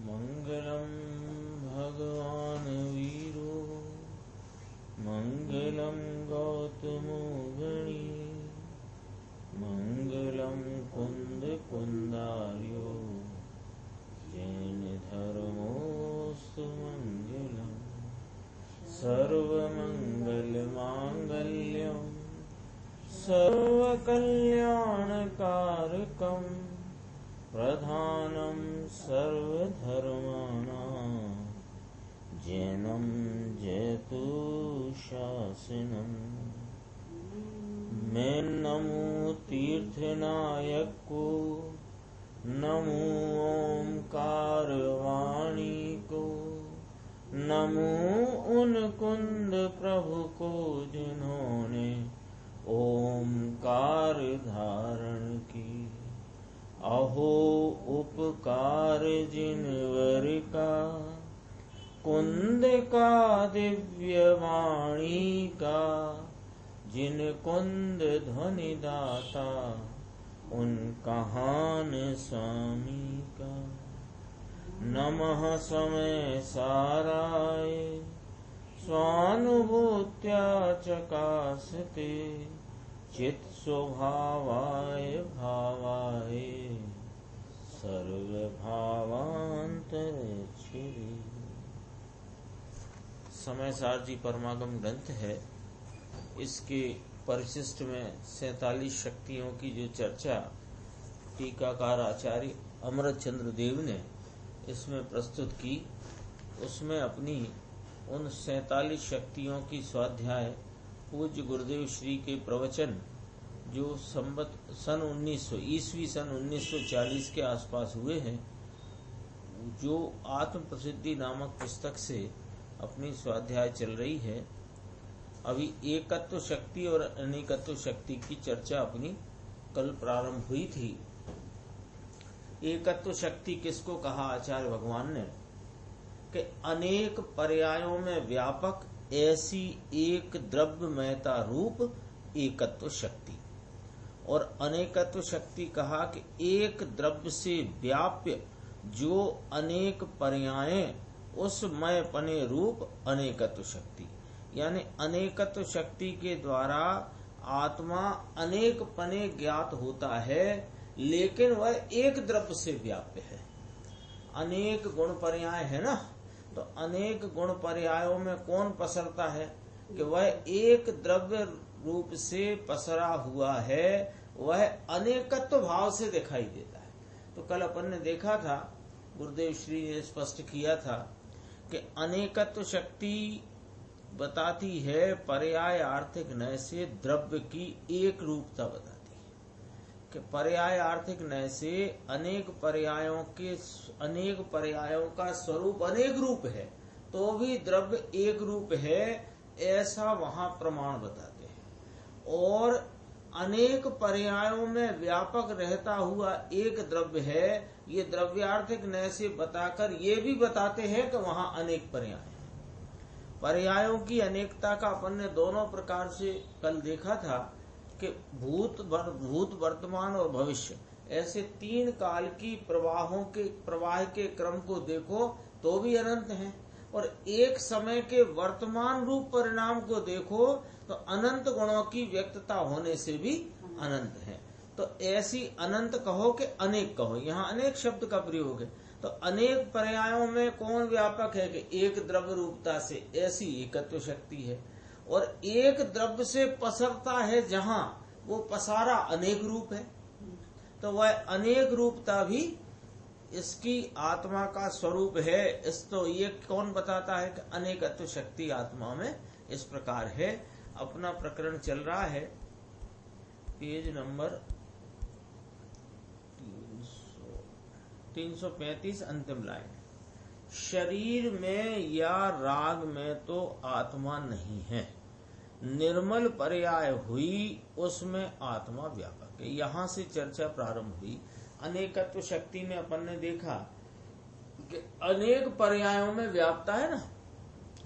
मंगलम भगवान वीरो मंगलम गौतमो गणी मंगलम कुंद कुंदार्यो जैन धर्मोस्तु मंगलम सर्वमंगल मांगल्यम सर्वकल्याणकारकम प्रधानम सर्वधर्माणां जैनं जयतु शासनम। मैं नमो तीर्थनायक को, नमो ओंकार वाणी को, नमो उन कुंद प्रभु को जिन्होंने ओंकार धारण की। अहो उपकार जिनवर का, कुंद का दिव्य वाणी का, जिन कुंद ध्वनि दाता उन कहान स्वामी का। नमः समय साराय स्वानुभूत्या चकासते चित स्वभावाय भावाय सर्वभावांतरच्छिरे। समय सार जी परमागम ग्रंथ है। इसके परिशिष्ट में 47 शक्तियों की जो चर्चा टीकाकार आचार्य अमृत चंद्र देव ने इसमें प्रस्तुत की, उसमें अपनी उन 47 शक्तियों की स्वाध्याय पूज्य गुरुदेव श्री के प्रवचन जो संवत सन 1900 ईस्वी सन 1940 के आसपास हुए हैं, जो आत्म प्रसिद्धि नामक पुस्तक से अपनी स्वाध्याय चल रही है। अभी एकत्व शक्ति और अनेकत्व शक्ति की चर्चा अपनी कल प्रारंभ हुई थी। एकत्व शक्ति किसको कहा आचार्य भगवान ने कि अनेक पर्यायों में व्यापक ऐसी एक द्रव्यमयता रूप एकत्व शक्ति, और अनेकत्व शक्ति कहा कि एक द्रव्य से व्याप्य जो अनेक पर्याय उस मयपने रूप अनेकत्व शक्ति। यानी अनेकत्व शक्ति के द्वारा आत्मा अनेक पने ज्ञात होता है, लेकिन वह एक द्रव्य से व्याप्य है। अनेक गुण पर्याय है ना, तो अनेक गुण पर्यायों में कौन पसरता है कि वह एक द्रव्य रूप से पसरा हुआ है, वह अनेकत्व भाव से दिखाई देता है। तो कल अपन ने देखा था, गुरुदेव श्री ने स्पष्ट किया था कि अनेकत्व शक्ति बताती है पर्याय आर्थिक नय से द्रव्य की एक रूपता बताती है कि पर्याय आर्थिक नय से अनेक पर्यायों का स्वरूप अनेक रूप है, तो भी द्रव्य एक रूप है, ऐसा वहां प्रमाण बताते हैं। और अनेक पर्यायों में व्यापक रहता हुआ एक द्रव्य है, ये द्रव्यार्थिक नय से बताकर ये भी बताते हैं कि वहां अनेक पर्याय हैं। पर्यायों की अनेकता का अपन ने दोनों प्रकार से कल देखा था कि भूत वर्तमान और भविष्य, ऐसे तीन काल की प्रवाह के क्रम को देखो तो भी अनंत हैं, और एक समय के वर्तमान रूप परिणाम को देखो तो अनंत गुणों की व्यक्तता होने से भी अनंत है। तो ऐसी अनंत कहो कि अनेक कहो, यहाँ अनेक शब्द का प्रयोग है। तो अनेक पर्यायों में कौन व्यापक है कि एक द्रव्य रूपता से, ऐसी एकत्व शक्ति है। और एक द्रव्य से पसरता है जहाँ, वो पसारा अनेक रूप है, तो वह अनेक रूपता भी इसकी आत्मा का स्वरूप है। इस तो ये कौन बताता है कि अनेकत्व शक्ति आत्मा में इस प्रकार है। अपना प्रकरण चल रहा है पेज नंबर 335 अंतिम लाइन। शरीर में या राग में तो आत्मा नहीं है, निर्मल पर्याय हुई उसमें आत्मा व्यापक है। यहाँ से चर्चा प्रारंभ हुई। अनेकत्व शक्ति में अपन ने देखा कि अनेक पर्यायों में व्याप्ता है ना,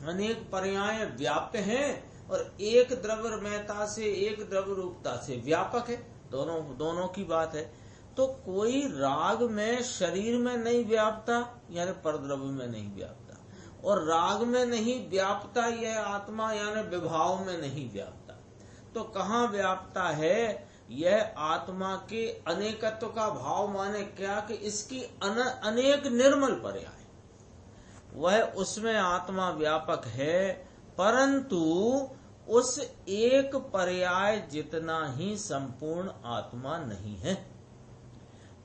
अनेक पर्याय व्याप्य हैं और एक द्रव्यमयता से, एक द्रव्य रूपता से व्यापक है। दोनों की बात है। तो कोई राग में शरीर में नहीं व्यापता, यानी परद्रव्य में नहीं व्यापता, और राग में नहीं व्यापता यह आत्मा यानी विभाव में नहीं व्यापता। तो कहाँ व्यापता है? यह आत्मा के अनेकत्व का भाव माने क्या कि इसकी अनेक निर्मल पर्याय, वह उसमें आत्मा व्यापक है, परंतु उस एक पर्याय जितना ही संपूर्ण आत्मा नहीं है।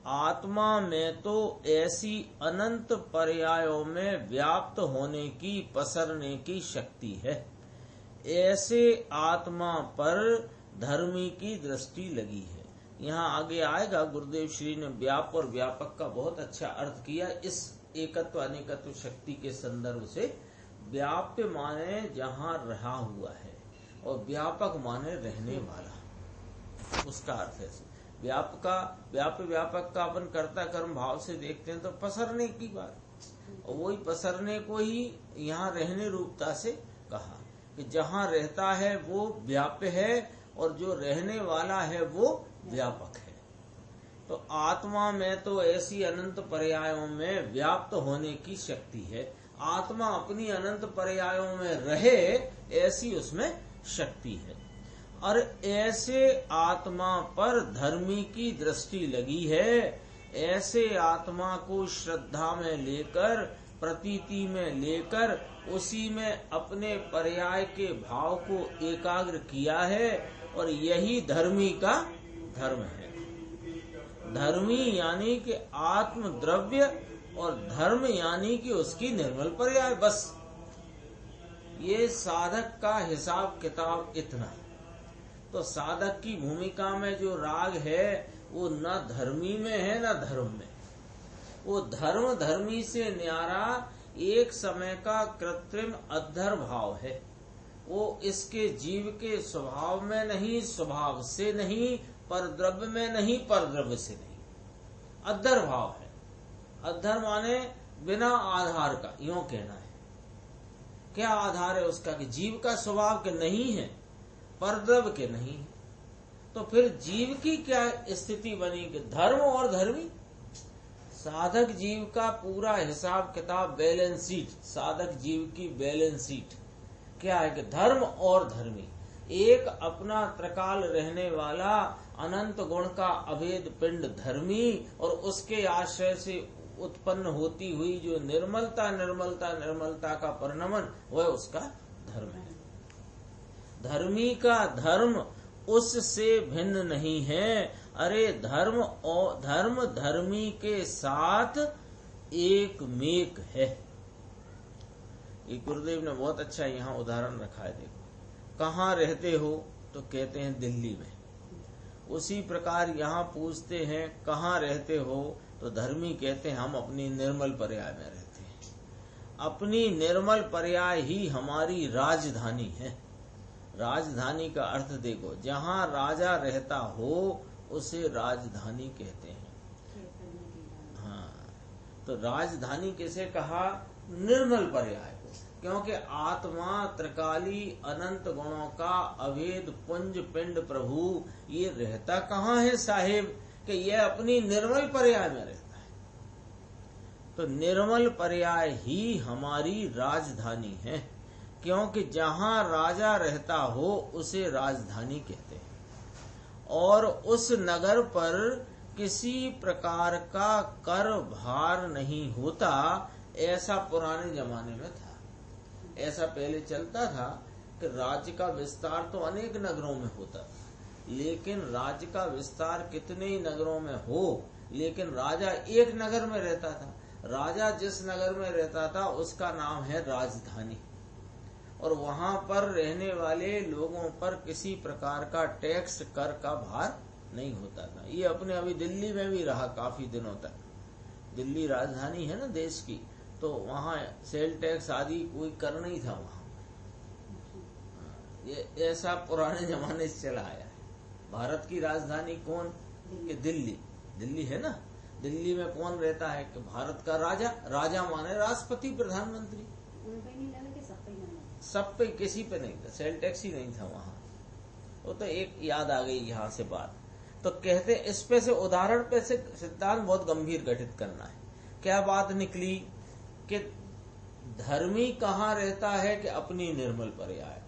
आत्मा में तो ऐसी अनंत पर्यायों में व्याप्त होने की, पसरने की शक्ति है। ऐसे आत्मा पर धर्मी की दृष्टि लगी है। यहाँ आगे आएगा, गुरुदेव श्री ने व्याप और व्यापक का बहुत अच्छा अर्थ किया इस एकत्व अनेकत्व शक्ति के संदर्भ से। व्याप्य माने जहाँ रहा हुआ है, और व्यापक माने रहने वाला, उसका अर्थ है। व्यापक का अपन कर्ता कर्म भाव से देखते हैं तो पसरने की बात, और वही पसरने को ही यहाँ रहने रूपता से कहा कि जहाँ रहता है वो व्याप्य है, और जो रहने वाला है वो व्यापक है। तो आत्मा में तो ऐसी अनंत पर्यायों में व्याप्त होने की शक्ति है। आत्मा अपनी अनंत पर्यायों में रहे ऐसी उसमें शक्ति है। और ऐसे आत्मा पर धर्मी की दृष्टि लगी है। ऐसे आत्मा को श्रद्धा में लेकर, प्रतीति में लेकर, उसी में अपने पर्याय के भाव को एकाग्र किया है, और यही धर्मी का धर्म है। धर्मी यानी कि आत्म द्रव्य, और धर्म यानी कि उसकी निर्मल पर्याय। बस ये साधक का हिसाब किताब इतना। तो साधक की भूमिका में जो राग है वो न धर्मी में है न धर्म में। वो धर्म धर्मी से न्यारा एक समय का कृत्रिम अद्धर भाव है। वो इसके जीव के स्वभाव में नहीं, स्वभाव से नहीं, परद्रव्य में नहीं, परद्रव्य से नहीं, अद्धर भाव है। अद्धर माने बिना आधार का, यूं कहना है। क्या आधार है उसका? कि जीव का स्वभाव के नहीं है, परद्रव्य के नहीं है। तो फिर जीव की क्या स्थिति बनी कि धर्म और धर्मी? साधक जीव का पूरा हिसाब किताब, बैलेंस शीट, साधक जीव की बैलेंस शीट क्या है कि धर्म और धर्मी। एक अपना त्रिकाल रहने वाला अनंत गुण का अभेद पिंड धर्मी, और उसके आश्रय से उत्पन्न होती हुई जो निर्मलता का परिणमन, वह उसका धर्म है। धर्मी का धर्म उससे भिन्न नहीं है। अरे धर्म और धर्मी के साथ एक मेक है। ये गुरुदेव ने बहुत अच्छा यहाँ उदाहरण रखा है। देखो, कहाँ रहते हो तो कहते हैं दिल्ली में। उसी प्रकार यहाँ पूछते हैं कहाँ रहते हो तो धर्मी कहते हैं हम अपनी निर्मल पर्याय में रहते हैं। अपनी निर्मल पर्याय ही हमारी राजधानी है। राजधानी का अर्थ देखो, जहाँ राजा रहता हो उसे राजधानी कहते हैं। हाँ, तो राजधानी किसे कहा? निर्मल पर्याय को। क्योंकि आत्मा त्रिकाली अनंत गुणों का अभेद पुंज पिंड प्रभु ये रहता कहाँ है साहेब कि यह अपनी निर्मल पर्याय में रहता है। तो निर्मल पर्याय ही हमारी राजधानी है, क्योंकि जहाँ राजा रहता हो उसे राजधानी कहते हैं। और उस नगर पर किसी प्रकार का कर भार नहीं होता, ऐसा पुराने जमाने में था। ऐसा पहले चलता था कि राज्य का विस्तार तो अनेक नगरों में होता था, लेकिन राज्य का विस्तार कितने ही नगरों में हो, लेकिन राजा एक नगर में रहता था। राजा जिस नगर में रहता था उसका नाम है राजधानी, और वहां पर रहने वाले लोगों पर किसी प्रकार का टैक्स कर का भार नहीं होता था। ये अपने अभी दिल्ली में भी रहा काफी दिनों तक। दिल्ली राजधानी है ना देश की, तो वहाँ सेल टैक्स आदि कोई कर नहीं था वहाँ। ये ऐसा पुराने जमाने से चला आया है। भारत की राजधानी कौन? कि दिल्ली। दिल्ली है ना। दिल्ली में कौन रहता है? कि भारत का राजा। राजा माने राष्ट्रपति, प्रधानमंत्री। सब पे, किसी पे नहीं था, सेल टैक्स ही नहीं था वहाँ। वो तो एक याद आ गई यहाँ से बात। तो कहते इस पे से उदाहरण पे से सिद्धांत बहुत गंभीर गठित करना है। क्या बात निकली कि धर्मी कहाँ रहता है कि अपनी निर्मल पर्याय।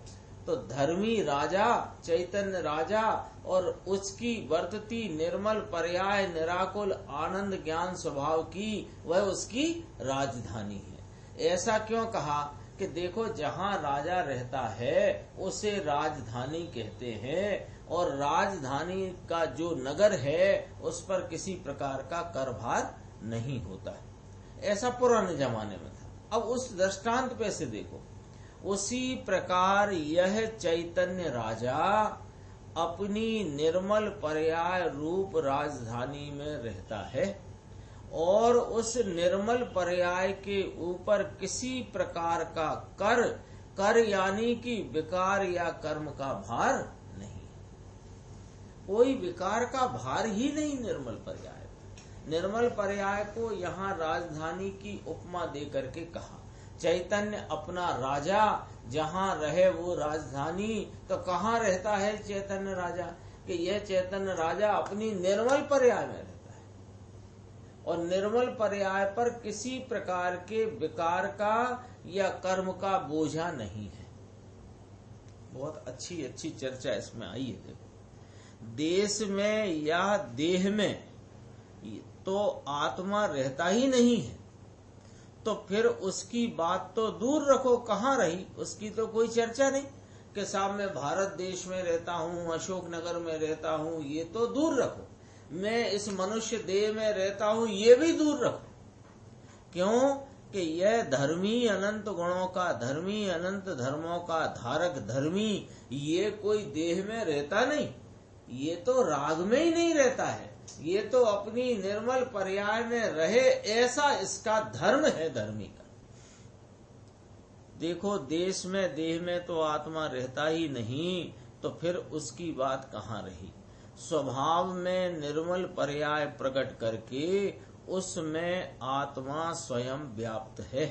तो धर्मी राजा, चैतन्य राजा और उसकी वर्तती निर्मल पर्याय निराकुल आनंद ज्ञान स्वभाव की वह उसकी राजधानी है। ऐसा क्यों कहा कि देखो जहाँ राजा रहता है उसे राजधानी कहते हैं, और राजधानी का जो नगर है उस पर किसी प्रकार का कर भार नहीं होता है। ऐसा पुराने जमाने में था। अब उस दृष्टांत पे से देखो, उसी प्रकार यह चैतन्य राजा अपनी निर्मल पर्याय रूप राजधानी में रहता है, और उस निर्मल पर्याय के ऊपर किसी प्रकार का कर यानी कि विकार या कर्म का भार नहीं, कोई विकार का भार ही नहीं निर्मल पर्याय। निर्मल पर्याय को यहाँ राजधानी की उपमा दे करके कहा। चैतन्य अपना राजा, जहाँ रहे वो राजधानी। तो कहाँ रहता है चैतन्य राजा कि यह चैतन्य राजा अपनी निर्मल पर्याय में रहता है, और निर्मल पर्याय पर किसी प्रकार के विकार का या कर्म का बोझा नहीं है। बहुत अच्छी अच्छी चर्चा इसमें आई है। देखो, देश में या देह में तो आत्मा रहता ही नहीं है, तो फिर उसकी बात तो दूर रखो, कहाँ रही, उसकी तो कोई चर्चा नहीं कि साहब मैं भारत देश में रहता हूँ, अशोक नगर में रहता हूँ, ये तो दूर रखो। मैं इस मनुष्य देह में रहता हूँ, ये भी दूर रखो। क्यों कि यह धर्मी अनंत गुणों का, धर्मी अनंत धर्मों का धारक धर्मी, ये कोई देह में रहता नहीं, ये तो राग में ही नहीं रहता है, ये तो अपनी निर्मल पर्याय में रहे, ऐसा इसका धर्म है धर्मी का। देखो, देश में देह में तो आत्मा रहता ही नहीं, तो फिर उसकी बात कहाँ रही। स्वभाव में निर्मल पर्याय प्रकट करके उसमें आत्मा स्वयं व्याप्त है।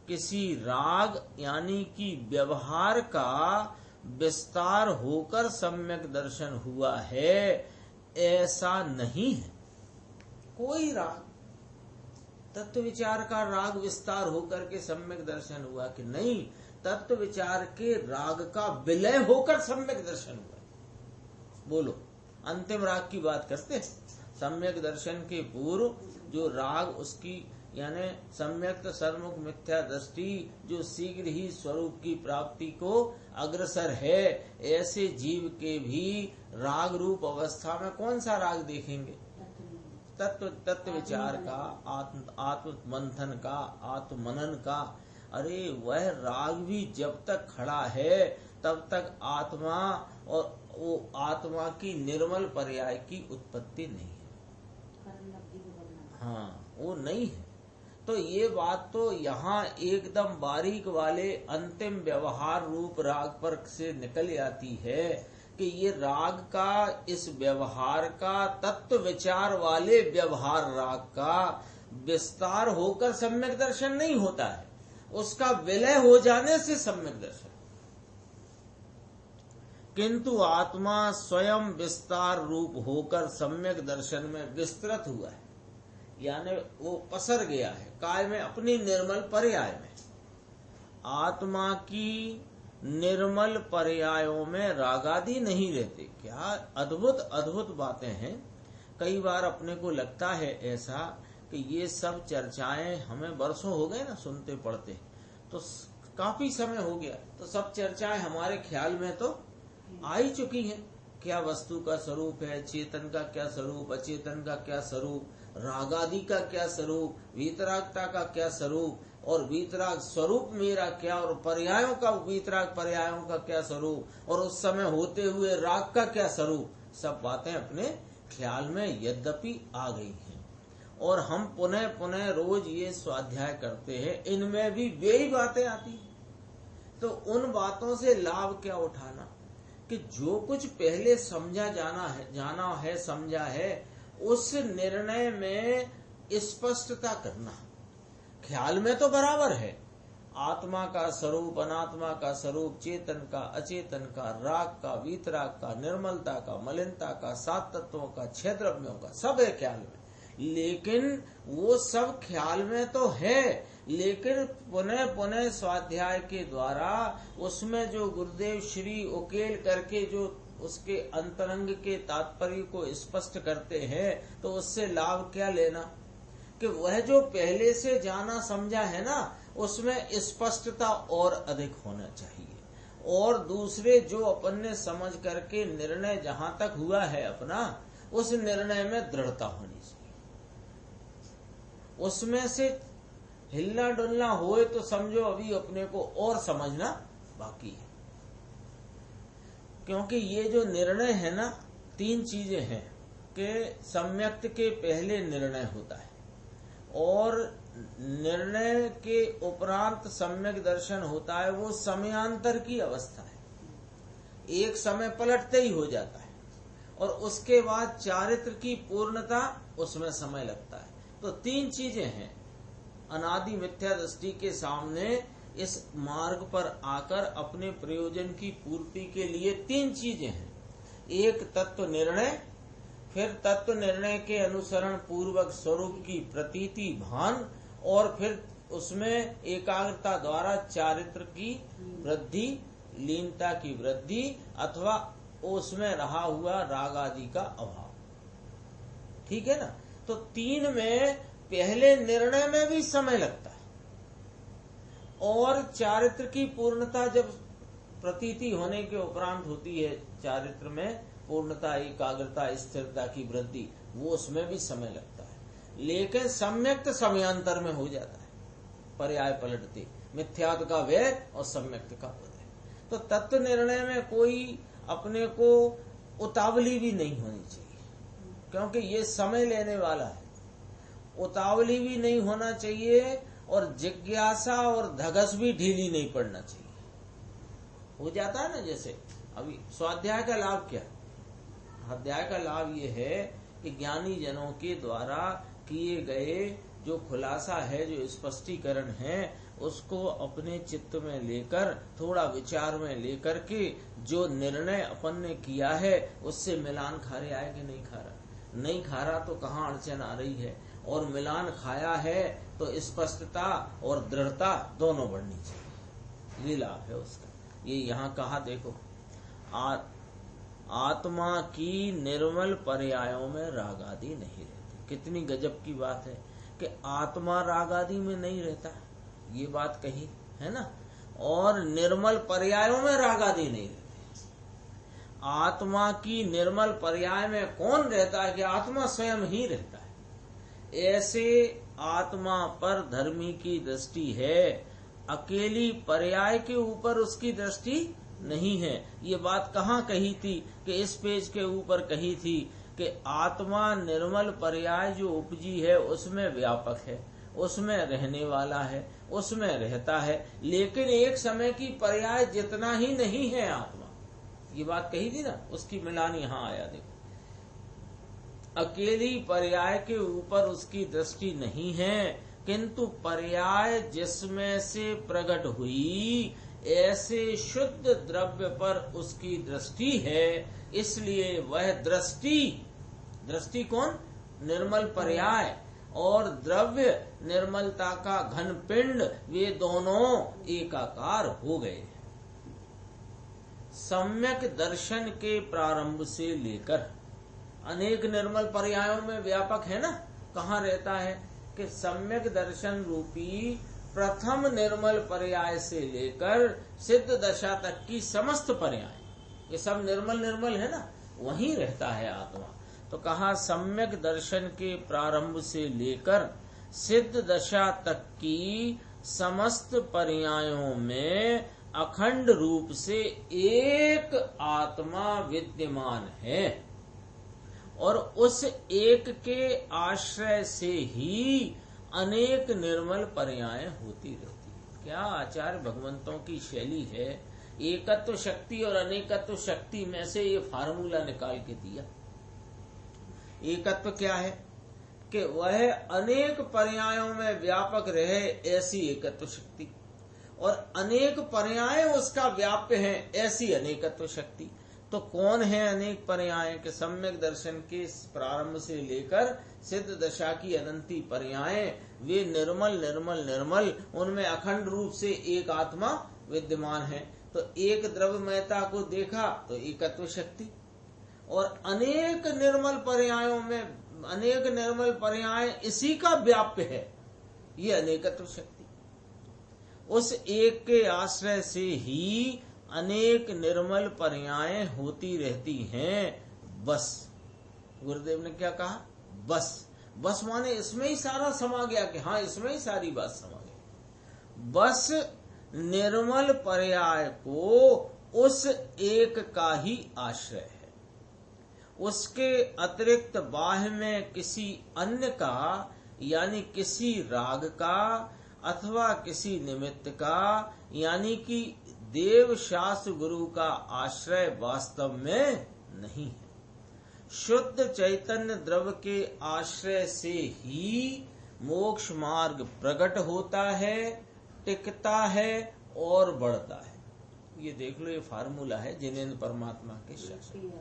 किसी राग यानी कि व्यवहार का विस्तार होकर सम्यक दर्शन हुआ है, ऐसा नहीं है। कोई राग, तत्व विचार का राग विस्तार होकर के सम्यक दर्शन हुआ कि नहीं, तत्व विचार के राग का विलय होकर सम्यक दर्शन हुआ। बोलो, अंतिम राग की बात करते हैं। सम्यक दर्शन के पूर्व जो राग उसकी यानी सम्यक सर्वमुख मिथ्या दृष्टि जो शीघ्र ही स्वरूप की प्राप्ति को अग्रसर है, ऐसे जीव के भी राग रूप अवस्था में कौन सा राग देखेंगे? तत्व विचार का, आत्म मंथन का, आत्म मनन का। अरे वह राग भी जब तक खड़ा है तब तक आत्मा और वो आत्मा की निर्मल पर्याय की उत्पत्ति नहीं है। हाँ, वो नहीं है। तो ये बात तो यहाँ एकदम बारीक वाले अंतिम व्यवहार रूप राग पर से निकल आती है कि ये राग का, इस व्यवहार का, तत्व विचार वाले व्यवहार राग का विस्तार होकर सम्यक दर्शन नहीं होता है, उसका विलय हो जाने से सम्यक दर्शन। किंतु आत्मा स्वयं विस्तार रूप होकर सम्यक दर्शन में विस्तृत हुआ है, यानी वो पसर गया है काय में, अपनी निर्मल पर्याय में। आत्मा की निर्मल पर्यायों में रागादि नहीं रहते। क्या अद्भुत अद्भुत बातें हैं। कई बार अपने को लगता है ऐसा कि ये सब चर्चाएं हमें वर्षों हो गए ना सुनते पढ़ते, तो काफी समय हो गया, तो सब चर्चाएं हमारे ख्याल में तो आ ही चुकी हैं। क्या वस्तु का स्वरूप है, चेतन का क्या स्वरूप, अचेतन का क्या स्वरूप, रागादि का क्या स्वरूप, वीतरागता का क्या स्वरूप, और वीतराग स्वरूप मेरा क्या, और पर्यायों का, वीतराग पर्यायों का क्या स्वरूप, और उस समय होते हुए राग का क्या स्वरूप। सब बातें अपने ख्याल में यद्यपि आ गई हैं, और हम पुनः पुनः रोज ये स्वाध्याय करते हैं, इनमें भी वे ही बातें आती हैं। तो उन बातों से लाभ क्या उठाना कि जो कुछ पहले समझा जाना है समझा है, उस निर्णय में स्पष्टता करना। ख्याल में तो बराबर है, आत्मा का स्वरूप, अनात्मा का स्वरूप, चेतन का, अचेतन का, राग का, वीतराग का, निर्मलता का, मलिनता का, 7 तत्वों का, 6 द्रव्यों का, सब है ख्याल में। लेकिन वो सब ख्याल में तो है, लेकिन पुनः पुनः स्वाध्याय के द्वारा उसमें जो गुरुदेव श्री उकेल करके जो उसके अंतरंग के तात्पर्य को स्पष्ट करते हैं, तो उससे लाभ क्या लेना कि वह जो पहले से जाना समझा है ना, उसमें स्पष्टता और अधिक होना चाहिए। और दूसरे जो अपन ने समझ करके निर्णय जहां तक हुआ है अपना, उस निर्णय में दृढ़ता होनी चाहिए। उसमें से हिलना डुलना होए तो समझो अभी अपने को और समझना बाकी है। क्योंकि ये जो निर्णय है ना, 3 चीजें हैं कि सम्यक्त के पहले निर्णय होता है, और निर्णय के उपरांत सम्यक दर्शन होता है। वो समयांतर की अवस्था है, एक समय पलटते ही हो जाता है, और उसके बाद चारित्र की पूर्णता, उसमें समय लगता है। तो 3 चीजें हैं अनादि मिथ्या दृष्टि के सामने इस मार्ग पर आकर अपने प्रयोजन की पूर्ति के लिए 3 चीजें हैं। एक तत्व निर्णय, फिर तत्व निर्णय के अनुसरण पूर्वक स्वरूप की प्रतीति भान, और फिर उसमें एकाग्रता द्वारा चारित्र की वृद्धि, लीनता की वृद्धि, अथवा उसमें रहा हुआ राग आदि का अभाव। ठीक है ना। तो 3 में पहले निर्णय में भी समय लगता है, और चारित्र की पूर्णता जब प्रतीति होने के उपरांत होती है, चारित्र में पूर्णता, एकाग्रता, स्थिरता की वृद्धि, वो उसमें भी समय लगता है। लेकिन सम्यक्त समयांतर में हो जाता है, पर्याय पलटते, मिथ्यात्व का व्यय और सम्यक्त का उदय। तो तत्व निर्णय में कोई अपने को उतावली भी नहीं होनी चाहिए, क्योंकि ये समय लेने वाला है। उतावली भी नहीं होना चाहिए, और जिज्ञासा और धगस भी ढीली नहीं पड़ना चाहिए। हो जाता है ना, जैसे अभी स्वाध्याय का लाभ क्या? अध्याय का लाभ ये है कि ज्ञानी जनों के द्वारा किए गए जो खुलासा है, जो स्पष्टीकरण है, उसको अपने चित्त में लेकर, थोड़ा विचार में लेकर के जो निर्णय अपन ने किया है, उससे मिलान खा रहे आए कि नहीं खा रहा? नहीं खा रहा तो कहाँ अड़चन आ रही है, और मिलान खाया है तो स्पष्टता और दृढ़ता दोनों बढ़नी चाहिए। ये लाभ है उसका। ये यहाँ कहा देखो, आत्मा की निर्मल पर्यायों में राग आदि नहीं रहती। कितनी गजब की बात है कि आत्मा राग आदि में नहीं रहता, ये बात कही है ना। और निर्मल पर्यायों में राग आदि नहीं रहते। आत्मा की निर्मल पर्याय में कौन रहता है? कि आत्मा स्वयं ही रहता है। ऐसे आत्मा पर धर्मी की दृष्टि है, अकेली पर्याय के ऊपर उसकी दृष्टि नहीं है। ये बात कहाँ कही थी? कि इस पेज के ऊपर कही थी कि आत्मा निर्मल पर्याय जो उपजी है उसमें व्यापक है, उसमें रहने वाला है, उसमें रहता है, लेकिन एक समय की पर्याय जितना ही नहीं है आत्मा। ये बात कही थी ना, उसकी मिलान यहाँ आया देखो। अकेली पर्याय के ऊपर उसकी दृष्टि नहीं है, किंतु पर्याय जिसमें से प्रकट हुई ऐसे शुद्ध द्रव्य पर उसकी दृष्टि है। इसलिए वह दृष्टि कौन? निर्मल पर्याय और द्रव्य निर्मलता का घन पिंड, वे दोनों एकाकार हो गए। सम्यक दर्शन के प्रारंभ से लेकर अनेक निर्मल पर्यायों में व्यापक है ना। कहाँ रहता है? कि सम्यक दर्शन रूपी प्रथम निर्मल पर्याय से लेकर सिद्ध दशा तक की समस्त पर्याय, ये सब निर्मल है ना, वहीं रहता है आत्मा। तो कहा सम्यक दर्शन के प्रारंभ से लेकर सिद्ध दशा तक की समस्त पर्यायों में अखंड रूप से एक आत्मा विद्यमान है, और उस एक के आश्रय से ही अनेक निर्मल पर्याय होती रहती है। क्या आचार्य भगवंतों की शैली है। एकत्व शक्ति और अनेकत्व शक्ति में से ये फार्मूला निकाल के दिया। एकत्व क्या है? कि वह अनेक पर्यायों में व्यापक रहे, ऐसी एकत्व शक्ति। और अनेक पर्याय उसका व्याप्य है, ऐसी अनेकत्व शक्ति। तो कौन है अनेक पर्याय के? सम्यक दर्शन के प्रारंभ से लेकर सिद्ध दशा की अनंती पर्याय, वे निर्मल निर्मल निर्मल, उनमें अखंड रूप से एक आत्मा विद्यमान है। तो एक द्रव्यमयता को देखा तो एकत्व शक्ति, और अनेक निर्मल पर्यायों में अनेक निर्मल पर्याय इसी का व्याप्य है, ये अनेकत्व शक्ति। उस एक के आश्रय से ही अनेक निर्मल पर्याय होती रहती हैं। बस गुरुदेव ने क्या कहा? बस। बस माने इसमें ही सारा समा गया कि हाँ, इसमें ही सारी बात समा गई। बस निर्मल पर्याय को उस एक का ही आश्रय है, उसके अतिरिक्त बाह्य में किसी अन्य का, यानी किसी राग का अथवा किसी निमित्त का, यानी कि देव शास्त्र गुरु का आश्रय वास्तव में नहीं है। शुद्ध चैतन्य द्रव्य के आश्रय से ही मोक्ष मार्ग प्रकट होता है, टिकता है और बढ़ता है। ये देख लो, ये फार्मूला है जिनेन्द्र परमात्मा के शासन।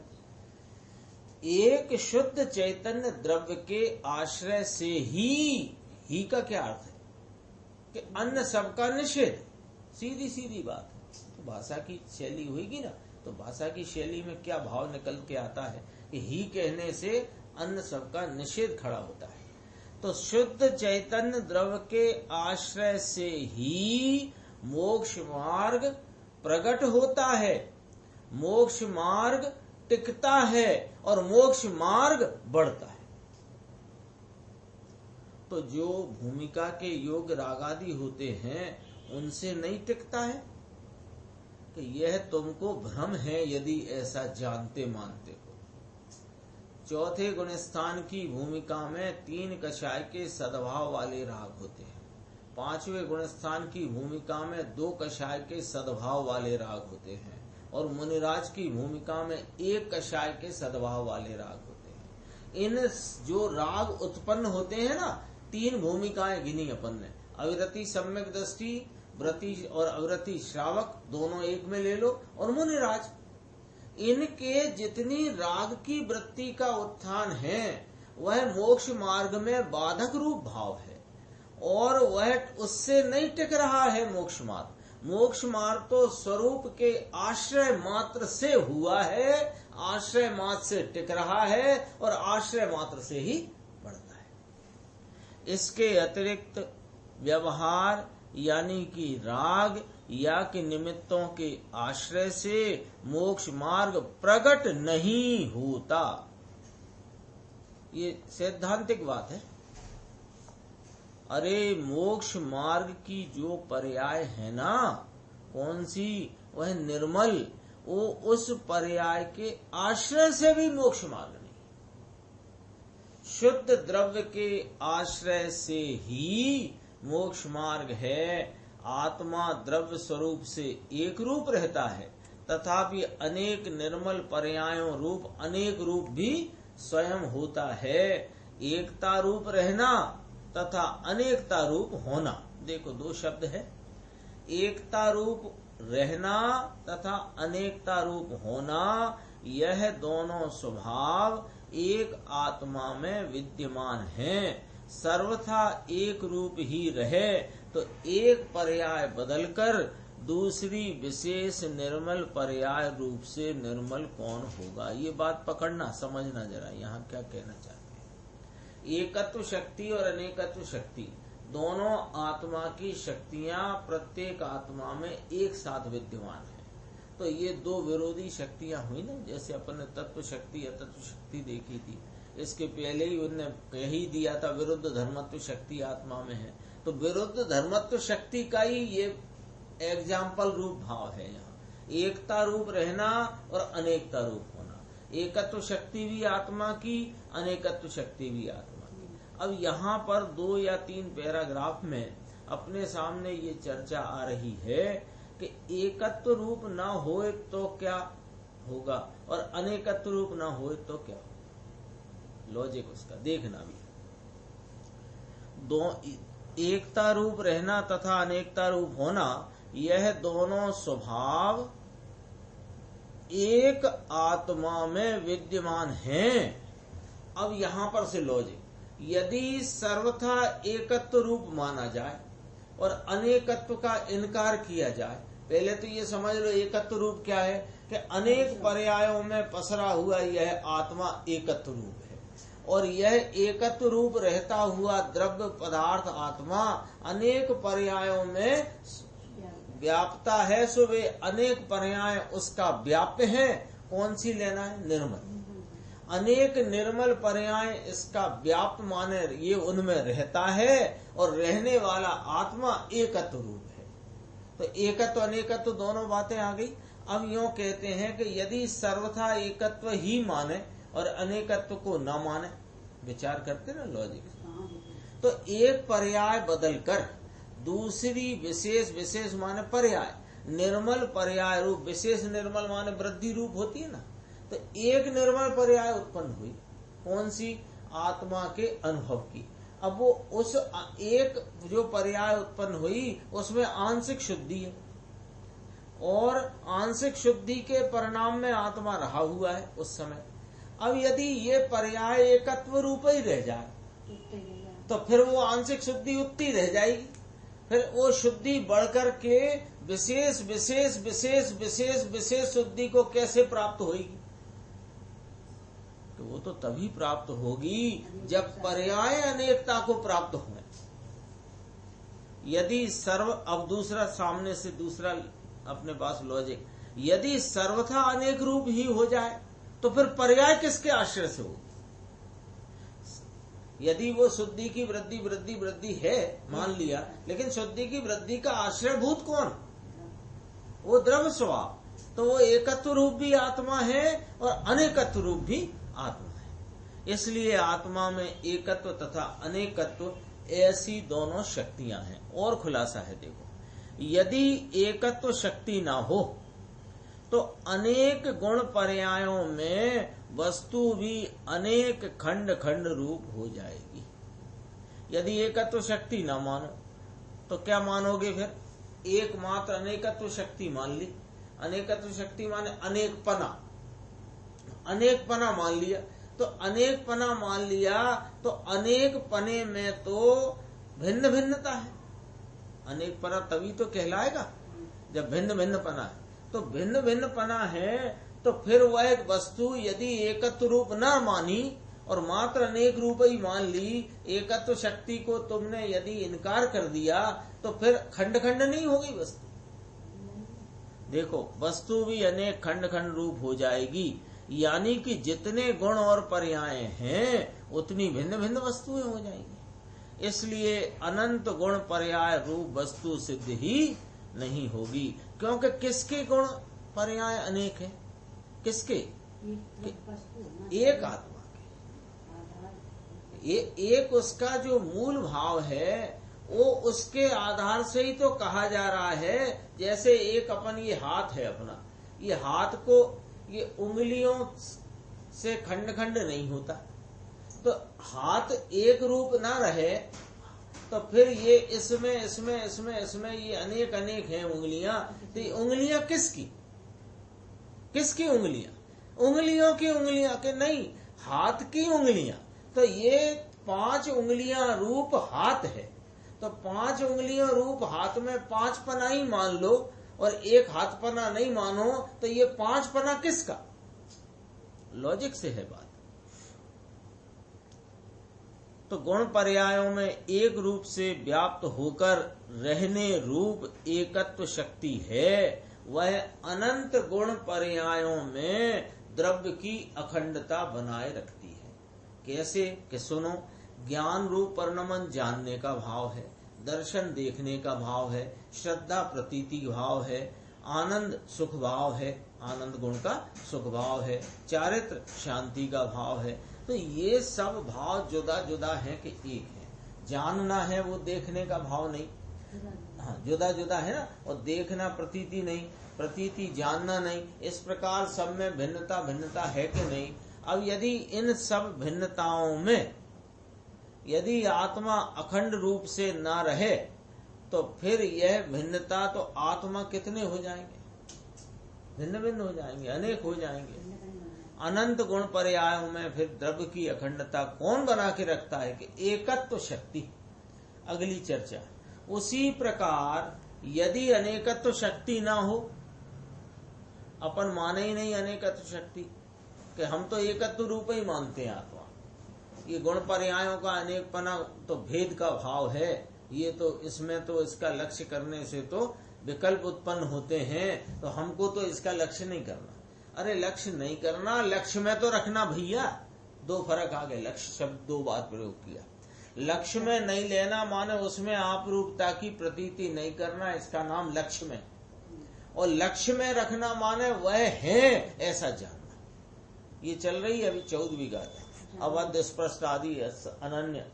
एक शुद्ध चैतन्य द्रव्य के आश्रय से ही का क्या अर्थ है? कि अन्य सबका निषेध। सीधी सीधी बात है। तो भाषा की शैली होगी ना, तो भाषा की शैली में क्या भाव निकल के आता है कि ही कहने से अन्य सबका निषेध खड़ा होता है। तो शुद्ध चैतन्य द्रव्य के आश्रय से ही मोक्ष मार्ग प्रकट होता है, मोक्ष मार्ग टिकता है और मोक्ष मार्ग बढ़ता है। तो जो भूमिका के योग रागादि होते हैं उनसे नहीं टिकता है। कि यह तुमको भ्रम है यदि ऐसा जानते मानते हो। चौथे गुणस्थान की भूमिका में 3 कषाय के सद्भाव वाले राग होते हैं। 5वें गुणस्थान की भूमिका में 2 कषाय के सद्भाव वाले राग होते हैं, और मुनिराज की भूमिका में 1 कषाय के सद्भाव वाले राग होते हैं। इन जो राग उत्पन्न होते हैं ना, 3 भूमिकाएं गिनी अपन ने, अविरति सम्यक दृष्टि, व्रति और अविरति श्रावक, दोनों एक में ले लो, और मुनिराज। इनके जितनी राग की वृत्ति का उत्थान है वह मोक्ष मार्ग में बाधक रूप भाव है, और वह उससे नहीं टिक रहा है मोक्ष मार्ग। मोक्ष मार्ग तो स्वरूप के आश्रय मात्र से हुआ है, आश्रय मात्र से टिक रहा है और आश्रय मात्र से ही बढ़ता है। इसके अतिरिक्त व्यवहार यानी कि राग या कि निमित्तों के आश्रय से मोक्ष मार्ग प्रकट नहीं होता। ये सैद्धांतिक बात है। अरे मोक्ष मार्ग की जो पर्याय है ना, कौन सी? वह निर्मल, वो उस पर्याय के आश्रय से भी मोक्ष मार्ग नहीं। शुद्ध द्रव्य के आश्रय से ही मोक्ष मार्ग है। आत्मा द्रव्य स्वरूप से एक रूप रहता है, तथापि अनेक निर्मल पर्यायों रूप अनेक रूप भी स्वयं होता है। एकता रूप रहना तथा अनेकता रूप होना, देखो 2 शब्द है। एकता रूप रहना तथा अनेकता रूप होना, यह दोनों स्वभाव एक आत्मा में विद्यमान हैं। सर्वथा एक रूप ही रहे तो एक पर्याय बदलकर दूसरी विशेष निर्मल पर्याय रूप से निर्मल कौन होगा? ये बात पकड़ना, समझना जरा, यहाँ क्या कहना चाहते हैं। एकत्व शक्ति और अनेकत्व शक्ति दोनों आत्मा की शक्तियां प्रत्येक आत्मा में एक साथ विद्यमान है। तो ये 2 विरोधी शक्तियां हुई ना, जैसे अपन ने तत्व शक्ति अतत्व शक्ति देखी थी। इसके पहले ही उन्होंने कह ही दिया था विरुद्ध धर्मत्व शक्ति आत्मा में है। तो विरुद्ध धर्मत्व शक्ति का ही ये एग्जाम्पल रूप भाव है। यहाँ एकता रूप रहना और अनेकता रूप होना, एकत्व शक्ति भी आत्मा की, अनेकत्व शक्ति भी आत्मा की। अब यहाँ पर 2 या 3 पैराग्राफ में अपने सामने ये चर्चा आ रही है कि एकत्व रूप न होए तो क्या होगा और अनेकत्व रूप न होए तो क्या होगा। लॉजिक उसका देखना भी। एकता रूप रहना तथा अनेकता रूप होना, यह दोनों स्वभाव एक आत्मा में विद्यमान हैं। अब यहां पर से लॉजिक, यदि सर्वथा एकत्व रूप माना जाए और अनेकत्व का इनकार किया जाए, पहले तो ये समझ लो एकत्व रूप क्या है कि अनेक पर्यायों में पसरा हुआ यह आत्मा एकत्व रूप है, और यह एकत्व रूप रहता हुआ द्रव्य पदार्थ आत्मा अनेक पर्यायों में व्यापता है, सो वे अनेक पर्याय उसका व्याप्य है। कौन सी लेना है? निर्मल। अनेक निर्मल पर्याय इसका व्याप्त माने ये उनमें रहता है, और रहने वाला आत्मा एकत्व रूप है। तो एकत्व अनेकत्व दोनों बातें आ गई। अब यूं कहते हैं कि यदि सर्वथा एकत्व ही माने और अनेकत्व को न माने, विचार करते ना लॉजिक, तो एक पर्याय बदलकर दूसरी विशेष, विशेष माने पर्याय, निर्मल पर्याय रूप, विशेष निर्मल माने वृद्धि रूप होती है ना, तो एक निर्मल पर्याय उत्पन्न हुई। कौन सी? आत्मा के अनुभव की। अब वो उस एक जो पर्याय उत्पन्न हुई उसमें आंशिक शुद्धि है, और आंशिक शुद्धि के परिणाम में आत्मा रहा हुआ है उस समय। अब यदि ये पर्याय एकत्व रूप ही रह जाए तो फिर वो आंशिक शुद्धि उतनी रह जाएगी, फिर वो शुद्धि बढ़कर के विशेष विशेष विशेष विशेष विशेष शुद्धि को कैसे प्राप्त होगी? तो वो तो तभी प्राप्त होगी जब पर्याय अनेकता को प्राप्त हो। यदि सर्व, अब दूसरा सामने से दूसरा अपने पास लॉजिक, यदि सर्वथा अनेक रूप ही हो जाए तो फिर पर्याय किसके आश्रय से हो? यदि वो शुद्धि की वृद्धि वृद्धि वृद्धि है मान लिया, लेकिन शुद्धि की वृद्धि का आश्रयभूत कौन? वो द्रव्य स्वभाव। तो वो एकत्व रूप भी आत्मा है और अनेकत्व रूप भी आत्मा है। इसलिए आत्मा में एकत्व तथा अनेकत्व ऐसी दोनों शक्तियां हैं। और खुलासा है, देखो, यदि एकत्व शक्ति ना हो तो अनेक गुण पर्यायों में वस्तु भी अनेक खंड खंड रूप हो जाएगी। यदि एकत्व शक्ति ना मानो तो क्या मानोगे? फिर एकमात्र अनेकत्व शक्ति मान ली। अनेकत्व शक्ति माने अनेकपना, अनेकपना मान लिया। तो अनेकपना मान लिया तो अनेक पने में तो भिन्न भिन्नता है। अनेकपना तभी तो कहलाएगा जब भिन्न भिन्न पना है। तो भिन्न भिन्न पना है तो फिर वह एक वस्तु यदि एकत्व रूप न मानी और मात्र अनेक रूप ही मान ली, एकत्व शक्ति को तुमने यदि इनकार कर दिया तो फिर खंड खंड नहीं होगी वस्तु। देखो, वस्तु भी अनेक खंड खंड रूप हो जाएगी, यानी कि जितने गुण और पर्याय हैं उतनी भिन्न भिन्न वस्तुएं हो जाएंगी। इसलिए अनंत गुण पर्याय रूप वस्तु सिद्ध ही नहीं होगी, क्योंकि किसके गुण पर्याय अनेक है? किसके? एक आत्मा के। एक उसका जो मूल भाव है वो उसके आधार से ही तो कहा जा रहा है। जैसे एक अपन ये हाथ है अपना, ये हाथ को ये उंगलियों से खंड खंड नहीं होता। तो हाथ एक रूप ना रहे तो फिर ये इसमें इसमें इसमें इसमें ये अनेक अनेक हैं उंगलियां। तो ये उंगलियां किसकी? किसकी उंगलियां? उंगलियों की उंगलियां के नहीं, हाथ की उंगलियां। तो ये 5 उंगलियां रूप हाथ है। तो 5 उंगलियां रूप हाथ में 5 पना ही मान लो और एक हाथ पना नहीं मानो, तो ये 5 पना किसका? लॉजिक से है बात। तो गुण पर्यायों में एक रूप से व्याप्त होकर रहने रूप एकत्व शक्ति है, वह अनंत गुण पर्यायों में द्रव्य की अखंडता बनाए रखती है। कैसे? कि सुनो, ज्ञान रूप परिणमन जानने का भाव है, दर्शन देखने का भाव है, श्रद्धा प्रतीति भाव है, आनंद सुख भाव है, आनंद गुण का सुख भाव है, चारित्र शांति का भाव है। तो ये सब भाव जुदा जुदा है कि एक है। जानना है वो देखने का भाव नहीं, हाँ जुदा जुदा है ना। और देखना प्रतीति नहीं, प्रतीति जानना नहीं। इस प्रकार सब में भिन्नता भिन्नता है कि नहीं। अब यदि इन सब भिन्नताओं में यदि आत्मा अखंड रूप से ना रहे तो फिर यह भिन्नता तो आत्मा कितने हो जाएंगे, भिन्न भिन्न हो जाएंगे, अनेक हो जाएंगे। अनंत गुण पर्यायों में फिर द्रव्य की अखंडता कौन बना के रखता है कि एकत्व शक्ति। अगली चर्चा। उसी प्रकार यदि अनेकत्व शक्ति ना हो, अपन माने ही नहीं अनेकत्व शक्ति कि हम तो एकत्व रूप ही मानते हैं आत्मा, ये गुण पर्यायों का अनेकपना तो भेद का भाव है, ये तो इसमें तो इसका लक्ष्य करने से तो विकल्प उत्पन्न होते हैं, तो हमको तो इसका लक्ष्य नहीं करना। अरे लक्ष्य नहीं करना, लक्ष्य में तो रखना भैया। दो फर्क आ गए, लक्ष्य शब्द दो बार प्रयोग किया। लक्ष्य में नहीं लेना माने उसमें आप रूपता की प्रतीति नहीं करना, इसका नाम लक्ष्य में। और लक्ष्य में रखना माने वह है ऐसा जानना। ये चल रही है अभी 14वीं गाथा। अबद्ध स्पष्ट आदि अनन्य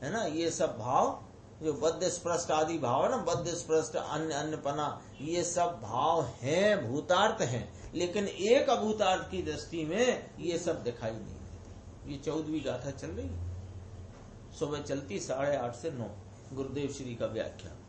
है ना, ये सब भाव जो बद्ध स्पष्ट आदि भाव है ना, बद्ध स्पष्ट अन्य अन्यपना, ये सब भाव हैं, भूतार्थ हैं, लेकिन एक अभूतार्थ की दृष्टि में ये सब दिखाई नहीं देते। ये 14वीं गाथा चल रही है, सुबह चलती 8:30 से 9, गुरुदेव श्री का व्याख्यान।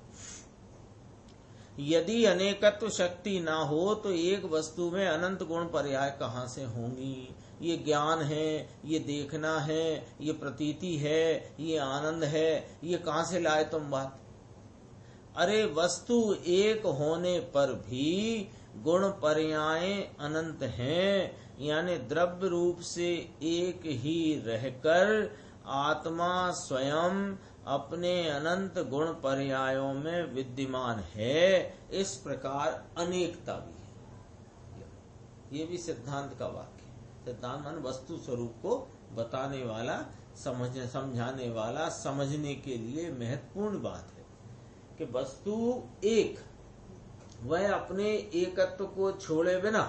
यदि अनेकत्व शक्ति ना हो तो एक वस्तु में अनंत गुण पर्याय कहाँ से होंगी। ये ज्ञान है, ये देखना है, ये प्रतीति है, ये आनंद है, ये कहाँ से लाए तुम बात। अरे वस्तु एक होने पर भी गुण पर्याय अनंत हैं, यानी द्रव्य रूप से एक ही रहकर आत्मा स्वयं अपने अनंत गुण पर्यायों में विद्यमान है। इस प्रकार अनेकता भी है। ये भी सिद्धांत का वाक्य। सिद्धांत मान वस्तु स्वरूप को बताने वाला, समझाने वाला, समझने के लिए महत्वपूर्ण बात है कि वस्तु एक, वह अपने एकत्व को छोड़े बिना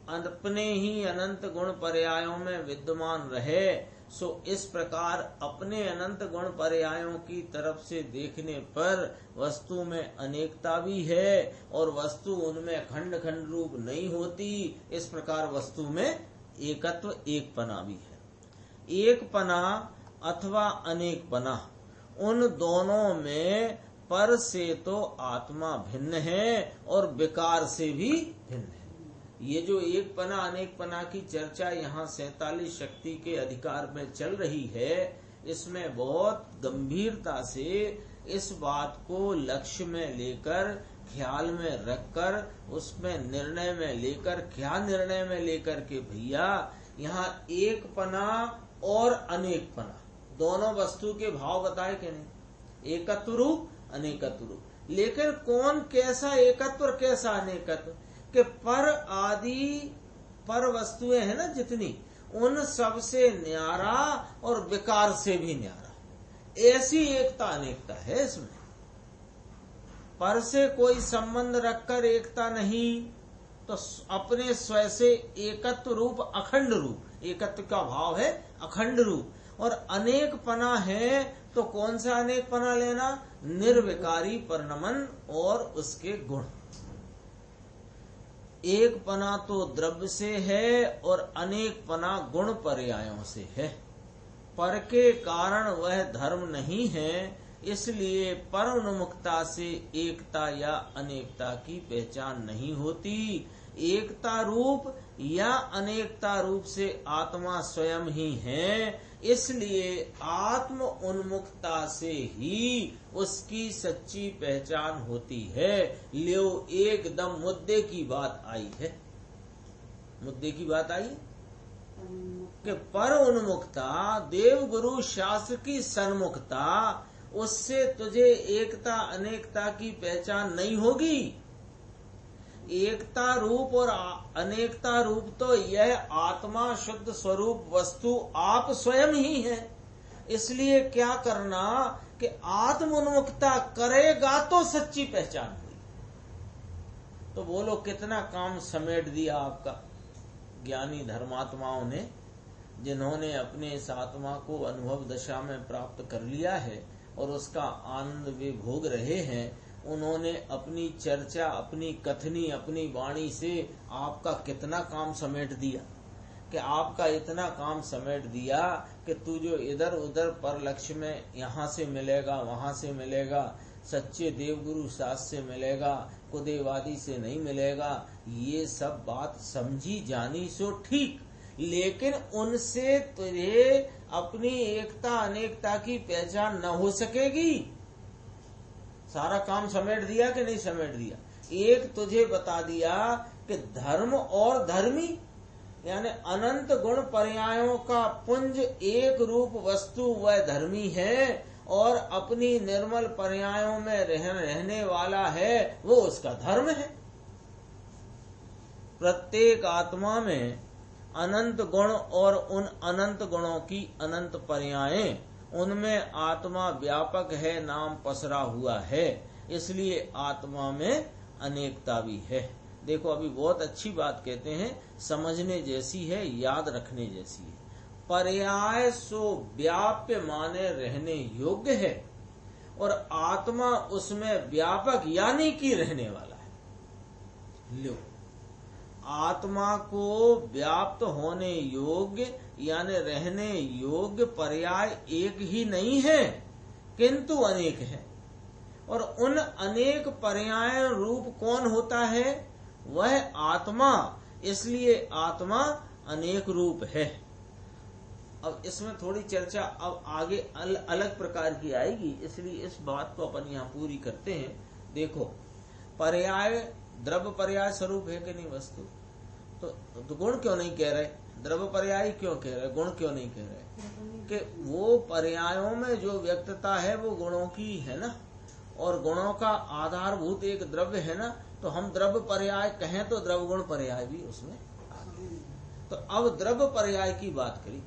अपने ही अनंत गुण पर्यायों में विद्यमान रहे। सो इस प्रकार अपने अनंत गुण पर्यायों की तरफ से देखने पर वस्तु में अनेकता भी है और वस्तु उनमें खंड खंड रूप नहीं होती। इस प्रकार वस्तु में एकत्व एकपना भी है। एकपना अथवा अनेकपना, उन दोनों में पर से तो आत्मा भिन्न है और विकार से भी भिन्न है। ये जो एकपना अनेकपना की चर्चा यहाँ 47 शक्ति के अधिकार में चल रही है, इसमें बहुत गंभीरता से इस बात को लक्ष्य में लेकर, ख्याल में रखकर, उसमें निर्णय में लेकर, क्या निर्णय में लेकर के भैया यहाँ एकपना और अनेकपना दोनों वस्तु के भाव बताए कि नहीं। एकत्व रूप, अनेकत्व रूप, लेकिन कौन कैसा एकत्व और कैसा अनेकत्व कि पर आदि पर वस्तुएं है ना जितनी, उन सब से न्यारा और विकार से भी न्यारा, ऐसी एकता अनेकता है इसमें। पर से कोई संबंध रखकर एकता नहीं, तो अपने स्वयं से एकत्व रूप, अखंड रूप, एकत्व का भाव है अखंड रूप। और अनेकपना है तो कौन सा अनेकपना लेना, निर्विकारी परिणमन और उसके गुण। एकपना तो द्रव्य से है और अनेकपना गुण पर्यायों से है। पर के कारण वह धर्म नहीं है, इसलिए पर उन्मुखता से एकता या अनेकता की पहचान नहीं होती। एकता रूप या अनेकता रूप से आत्मा स्वयं ही है, इसलिए आत्म उन्मुखता से ही उसकी सच्ची पहचान होती है। लियो एकदम मुद्दे की बात आई है, मुद्दे की बात आई कि पर उन्मुखता, देव गुरु शास्त्र की सन्मुखता, उससे तुझे एकता अनेकता की पहचान नहीं होगी। एकता रूप और अनेकता रूप तो यह आत्मा शुद्ध स्वरूप वस्तु आप स्वयं ही है। इसलिए क्या करना कि आत्म उन्मुखता करेगा तो सच्ची पहचान हुई। तो बोलो कितना काम समेट दिया आपका ज्ञानी धर्मात्माओं ने, जिन्होंने अपने इस आत्मा को अनुभव दशा में प्राप्त कर लिया है और उसका आनंद वे भोग रहे हैं। उन्होंने अपनी चर्चा, अपनी कथनी, अपनी वाणी से आपका कितना काम समेट दिया कि आपका इतना काम समेट दिया कि तू जो इधर उधर पर लक्ष्य में यहाँ से मिलेगा, वहां से मिलेगा, सच्चे देवगुरु शास्त्र से मिलेगा, कुदेवादी से नहीं मिलेगा। ये सब बात समझी जानी सो ठीक, लेकिन उनसे तुझे अपनी एकता अनेकता की पहचान न हो सकेगी। सारा काम समेट दिया कि नहीं समेट दिया? एक तुझे बता दिया कि धर्म और धर्मी यानी अनंत गुण पर्यायों का पुंज एक रूप वस्तु वह धर्मी है, और अपनी निर्मल पर्यायों में रहने वाला है वो उसका धर्म है। प्रत्येक आत्मा में अनंत गुण और उन अनंत गुणों की अनंत पर्यायें, उनमें आत्मा व्यापक है, नाम पसरा हुआ है, इसलिए आत्मा में अनेकता भी है। देखो अभी बहुत अच्छी बात कहते हैं, समझने जैसी है, याद रखने जैसी है। पर्याय सो व्याप्य माने रहने योग्य है, और आत्मा उसमें व्यापक यानी कि रहने वाला है। लो, आत्मा को व्याप्त होने योग्य यानी रहने योग्य पर्याय एक ही नहीं है, किंतु अनेक है। और उन अनेक पर्याय रूप कौन होता है? वह आत्मा, इसलिए आत्मा अनेक रूप है। अब इसमें थोड़ी चर्चा अब आगे अलग प्रकार की आएगी, इसलिए इस बात को अपन यहाँ पूरी करते हैं। देखो, पर्याय द्रव्य पर्याय स्वरूप है कि नहीं वस्तु? तो गुण क्यों नहीं कह रहे? द्रव्य पर्याय क्यों कह रहे, गुण क्यों नहीं कह रहे? कि वो पर्यायों में जो व्यक्तता है वो गुणों की है ना, और गुणों का आधारभूत एक द्रव्य है ना, तो हम द्रव्य पर्याय कहें तो द्रव्य गुण पर्याय भी उसमें आ गए। तो अब द्रव्य पर्याय की बात करी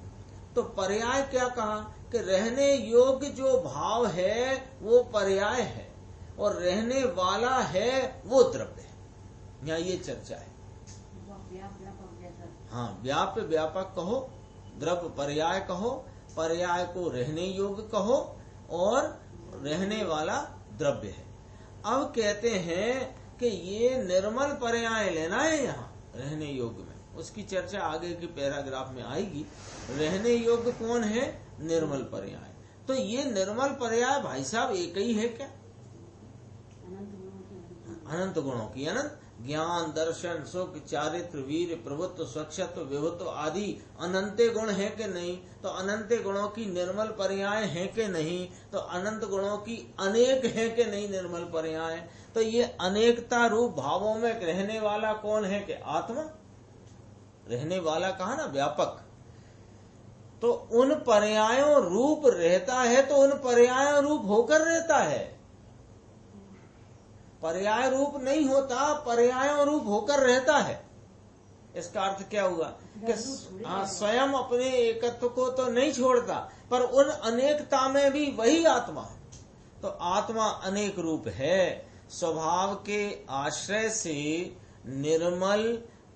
तो पर्याय क्या कहा कि रहने योग्य जो भाव है वो पर्याय है, और रहने वाला है वो द्रव्य है। यहाँ ये चर्चा है। हाँ, व्याप्य व्यापक कहो, द्रव्य पर्याय कहो, पर्याय को रहने योग्य कहो, और रहने वाला द्रव्य है। अब कहते हैं कि ये निर्मल पर्याय लेना है यहाँ रहने योग्य में, उसकी चर्चा आगे के पैराग्राफ में आएगी। रहने योग्य कौन है? निर्मल पर्याय। तो ये निर्मल पर्याय भाई साहब एक ही है क्या? अनंत गुणों की अनंत, ज्ञान दर्शन सुख चारित्र वीर प्रभुत्व स्वच्छत्व विभुत्व आदि अनंते गुण है कि नहीं? तो अनंते गुणों की निर्मल पर्याय है कि नहीं? तो अनंत गुणों की अनेक है कि नहीं निर्मल पर्याय? तो ये अनेकता रूप भावों में रहने वाला कौन है? कि आत्मा। रहने वाला कहा ना व्यापक, तो उन पर्यायों रूप रहता है, तो उन पर्यायों रूप होकर रहता है। पर्याय रूप नहीं होता, पर्यायों रूप होकर रहता है। इसका अर्थ क्या हुआ कि स्वयं अपने एकत्व को तो नहीं छोड़ता, पर उन अनेकता में भी वही आत्मा है। तो आत्मा अनेक रूप है। स्वभाव के आश्रय से निर्मल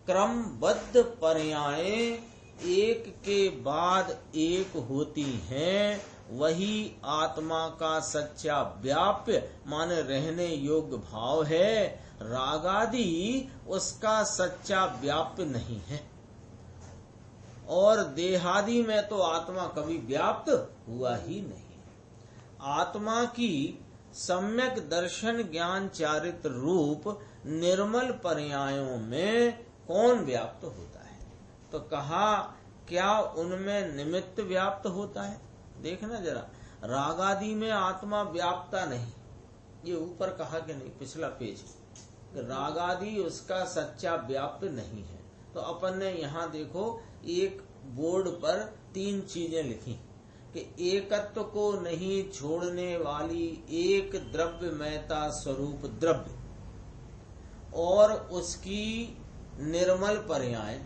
क्रमबद्ध पर्यायें एक के बाद एक होती हैं, वही आत्मा का सच्चा व्याप्य माने रहने योग्य भाव है। रागादि उसका सच्चा व्याप्य नहीं है, और देहादि में तो आत्मा कभी व्याप्त हुआ ही नहीं। आत्मा की सम्यक दर्शन ज्ञान चारित्र रूप निर्मल पर्यायों में कौन व्याप्त होता है? तो कहा क्या उनमें निमित्त व्याप्त होता है? देखना जरा, रागादि में आत्मा व्याप्ता नहीं, ये ऊपर कहा कि नहीं पिछला पेज, रागादि उसका सच्चा व्याप्त नहीं है। तो अपन ने यहाँ देखो एक बोर्ड पर 3 चीजें लिखी कि एकत्व को नहीं छोड़ने वाली एक द्रव्यमयता स्वरूप द्रव्य, और उसकी निर्मल पर्याय,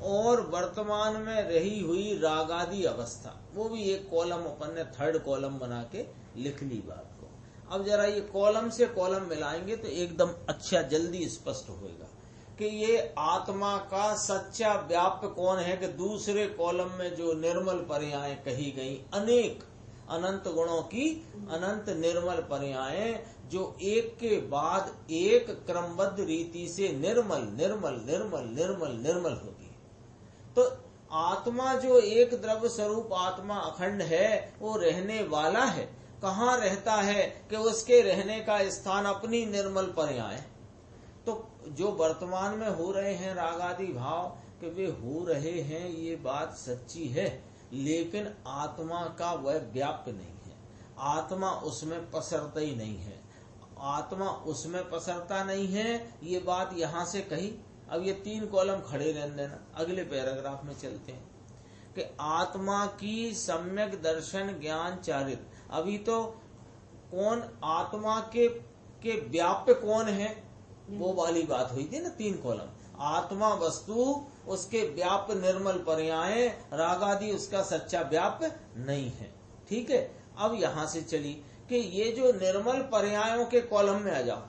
और वर्तमान में रही हुई रागादि अवस्था। वो भी एक कॉलम अपन ने थर्ड कॉलम बना के लिख ली बात को। अब जरा ये कॉलम से कॉलम मिलाएंगे तो एकदम अच्छा जल्दी स्पष्ट होगा कि ये आत्मा का सच्चा व्याप्य कौन है। कि दूसरे कॉलम में जो निर्मल पर्याय कही गई, अनेक अनंत गुणों की अनंत निर्मल पर्याय जो एक के बाद एक क्रमबद्ध रीति से निर्मल निर्मल निर्मल निर्मल निर्मल होती है। तो आत्मा जो एक द्रव्य स्वरूप आत्मा अखंड है, वो रहने वाला है, कहाँ रहता है कि उसके रहने का स्थान अपनी निर्मल पर्याय। तो जो वर्तमान में हो रहे हैं राग आदि भाव कि वे हो रहे हैं, ये बात सच्ची है, लेकिन आत्मा का वह व्याप्त नहीं है, आत्मा उसमें पसरता ही नहीं है, आत्मा उसमें पसरता नहीं है। ये बात यहां से कही। अब ये 3 कॉलम खड़े रहने देना, अगले पैराग्राफ में चलते हैं कि आत्मा की सम्यक दर्शन ज्ञान चारित। अभी तो कौन आत्मा के व्याप्य कौन है वो वाली बात हुई थी ना, 3 कॉलम। आत्मा वस्तु, उसके व्याप्य निर्मल पर्याय, रागादि उसका सच्चा व्याप्य नहीं है। ठीक है। अब यहां से चली कि ये जो निर्मल पर्यायों के कॉलम में आ जाओ,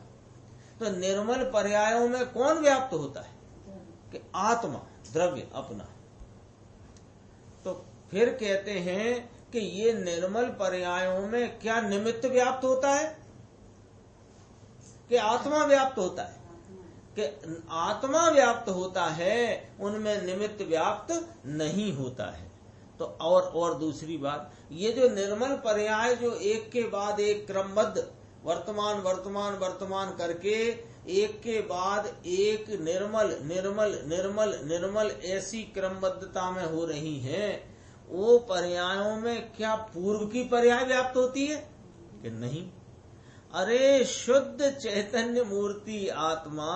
तो निर्मल पर्यायों में कौन व्याप्त होता है कि आत्मा, द्रव्य अपना। तो फिर कहते हैं कि ये निर्मल पर्यायों में क्या निमित्त व्याप्त होता है कि आत्मा व्याप्त होता है? कि आत्मा व्याप्त होता है, उनमें निमित्त व्याप्त नहीं होता है। तो और दूसरी बात, ये जो निर्मल पर्याय जो एक के बाद एक क्रमबद्ध वर्तमान वर्तमान वर्तमान करके एक के बाद एक निर्मल निर्मल निर्मल निर्मल ऐसी क्रमबद्धता में हो रही हैं, वो पर्यायों में क्या पूर्व की पर्याय व्याप्त होती है कि नहीं? अरे शुद्ध चैतन्य मूर्ति आत्मा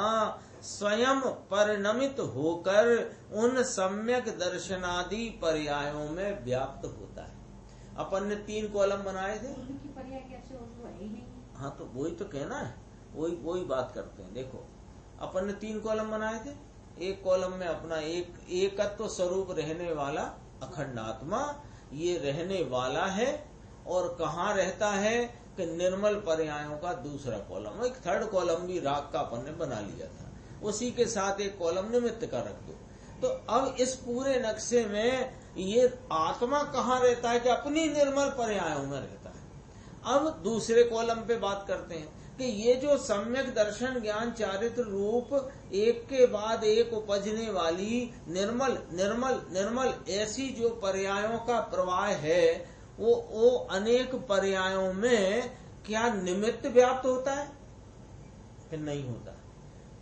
स्वयं परिणमित होकर उन सम्यक दर्शनादि पर्यायों में व्याप्त होता है। अपन ने 3 कॉलम बनाए थे। पर्याय कैसे हो, है ही नहीं। हाँ, तो वही तो कहना है, वही बात करते हैं। देखो, अपन ने 3 कॉलम बनाए थे। एक कॉलम में अपना एकत्व स्वरूप रहने वाला अखंड आत्मा, ये रहने वाला है और कहाँ रहता है कि निर्मल पर्यायों का दूसरा कॉलम। एक 3rd कॉलम भी राग का अपन ने बना लिया था, उसी के साथ एक कॉलम निमित्त का रख दो। तो अब इस पूरे नक्शे में ये आत्मा कहाँ रहता है कि अपनी निर्मल पर्यायों में रहता है। अब दूसरे कॉलम पे बात करते हैं कि ये जो सम्यक दर्शन ज्ञान चारित्र रूप एक के बाद एक उपजने वाली निर्मल निर्मल निर्मल ऐसी जो पर्यायों का प्रवाह है, वो अनेक पर्यायों में क्या निमित्त व्याप्त होता है कि नहीं होता?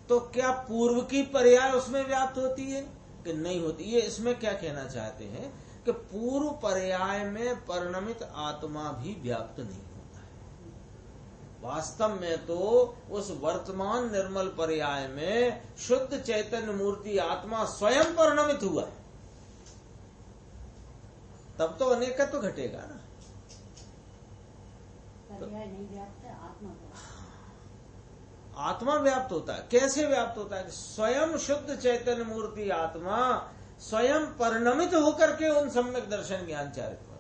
तो क्या पूर्व की पर्याय उसमें व्याप्त होती है कि नहीं होती? ये इसमें क्या कहना चाहते हैं कि पूर्व पर्याय में परिणमित आत्मा भी व्याप्त नहीं होता है। वास्तव में तो उस वर्तमान निर्मल पर्याय में शुद्ध चैतन्य मूर्ति आत्मा स्वयं परिणमित हुआ है, तब तो अनेकत्व तो घटेगा ना। पर्याय नहीं व्याप्त है, आत्मा व्याप्त होता है। कैसे व्याप्त होता है? स्वयं शुद्ध चैतन्य मूर्ति आत्मा स्वयं परिणमित होकर के उन सम्यक दर्शन ज्ञान चारित हो।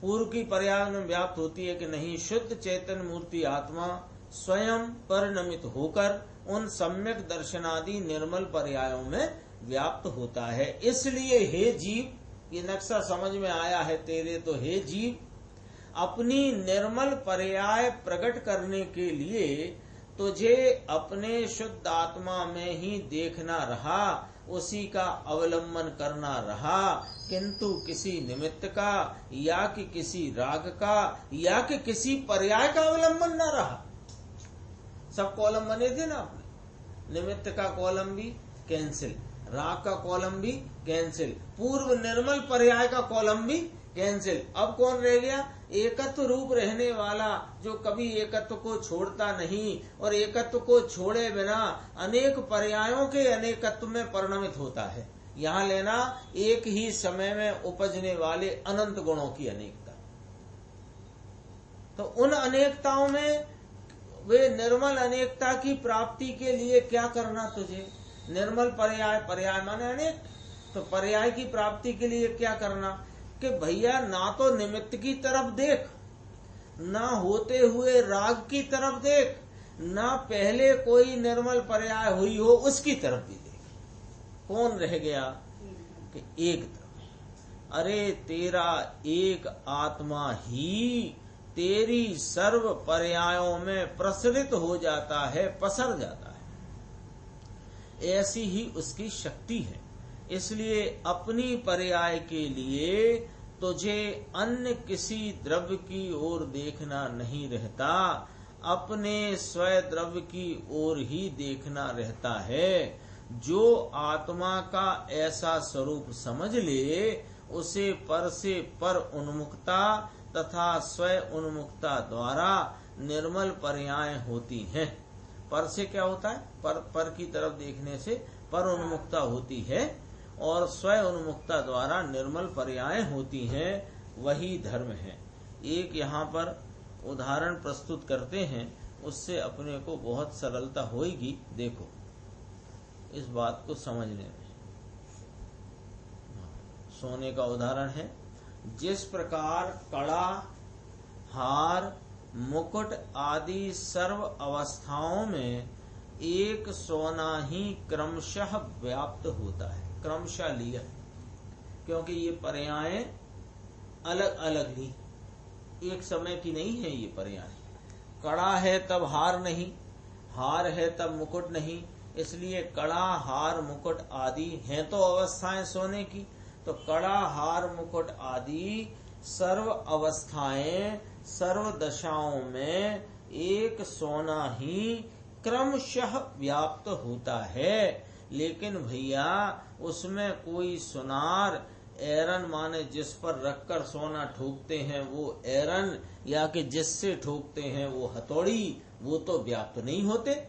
पूर्व की पर्याय में व्याप्त होती है कि नहीं? शुद्ध चैतन्य मूर्ति आत्मा स्वयं परिणमित होकर उन सम्यक दर्शनादि निर्मल पर्यायों में व्याप्त होता है। इसलिए हे जीव, ये नक्शा समझ में आया है तेरे? तो हे जीव, अपनी निर्मल पर्याय प्रकट करने के लिए तुझे अपने शुद्ध आत्मा में ही देखना रहा, उसी का अवलंबन करना रहा, किंतु किसी निमित्त का या कि किसी राग का या कि किसी पर्याय का अवलंबन न रहा। सब कॉलम बने थे ना अपने, निमित्त का कॉलम भी कैंसिल, राग का कॉलम भी कैंसिल, पूर्व निर्मल पर्याय का कॉलम भी कैंसिल। अब कौन रह गया? एकत्व रूप रहने वाला, जो कभी एकत्व को छोड़ता नहीं और एकत्व को छोड़े बिना अनेक पर्यायों के अनेकत्व में परिणमित होता है। यहाँ लेना एक ही समय में उपजने वाले अनंत गुणों की अनेकता। तो उन अनेकताओं में वे निर्मल अनेकता की प्राप्ति के लिए क्या करना तुझे? निर्मल पर्याय, पर्याय माने अनेक, तो पर्याय की प्राप्ति के लिए क्या करना कि भैया ना तो निमित्त की तरफ देख, ना होते हुए राग की तरफ देख, ना पहले कोई निर्मल पर्याय हुई हो उसकी तरफ भी देख। कौन रह गया कि एक तरफ। अरे तेरा एक आत्मा ही तेरी सर्व पर्यायों में प्रसरित हो जाता है, पसर जाता है। ऐसी ही उसकी शक्ति है। इसलिए अपनी पर्याय के लिए तुझे अन्य किसी द्रव्य की ओर देखना नहीं रहता, अपने स्वयं द्रव्य की ओर ही देखना रहता है। जो आत्मा का ऐसा स्वरूप समझ ले, उसे पर से पर उन्मुखता तथा स्वयं उन्मुखता द्वारा निर्मल पर्याय होती हैं। पर से क्या होता है? पर की तरफ देखने से पर उन्मुखता होती है और स्वयं उन्मुखता द्वारा निर्मल पर्याय होती हैं, वही धर्म है। एक यहाँ पर उदाहरण प्रस्तुत करते हैं, उससे अपने को बहुत सरलता होगी। देखो इस बात को समझने में। सोने का उदाहरण है, जिस प्रकार कड़ा, हार, मुकुट आदि सर्व अवस्थाओं में एक सोना ही क्रमशः व्याप्त होता है। क्रमशः लिया क्योंकि ये पर्याय अलग अलग ली, एक समय की नहीं है ये पर्याय। कड़ा है तब हार नहीं, हार है तब मुकुट नहीं, इसलिए कड़ा, हार, मुकुट आदि हैं तो अवस्थाएं सोने की। तो कड़ा, हार, मुकुट आदि सर्व अवस्थाएं, सर्व दशाओं में एक सोना ही क्रमशः व्याप्त होता है। लेकिन भैया उसमें कोई सुनार, एरन माने जिस पर रखकर सोना ठोकते हैं वो एरन, या कि जिससे ठोकते हैं वो हथौड़ी, वो तो व्याप्त नहीं होते।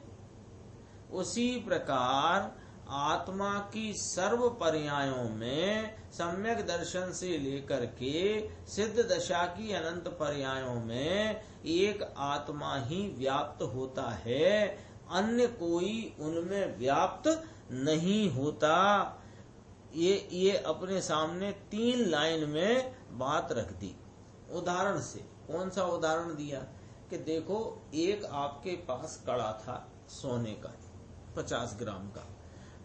उसी प्रकार आत्मा की सर्व पर्यायों में सम्यक दर्शन से लेकर के सिद्ध दशा की अनंत पर्यायों में एक आत्मा ही व्याप्त होता है, अन्य कोई उनमें व्याप्त नहीं होता। ये अपने सामने 3 लाइन में बात रख दी उदाहरण से। कौन सा उदाहरण दिया कि देखो एक आपके पास कड़ा था सोने का 50 ग्राम का,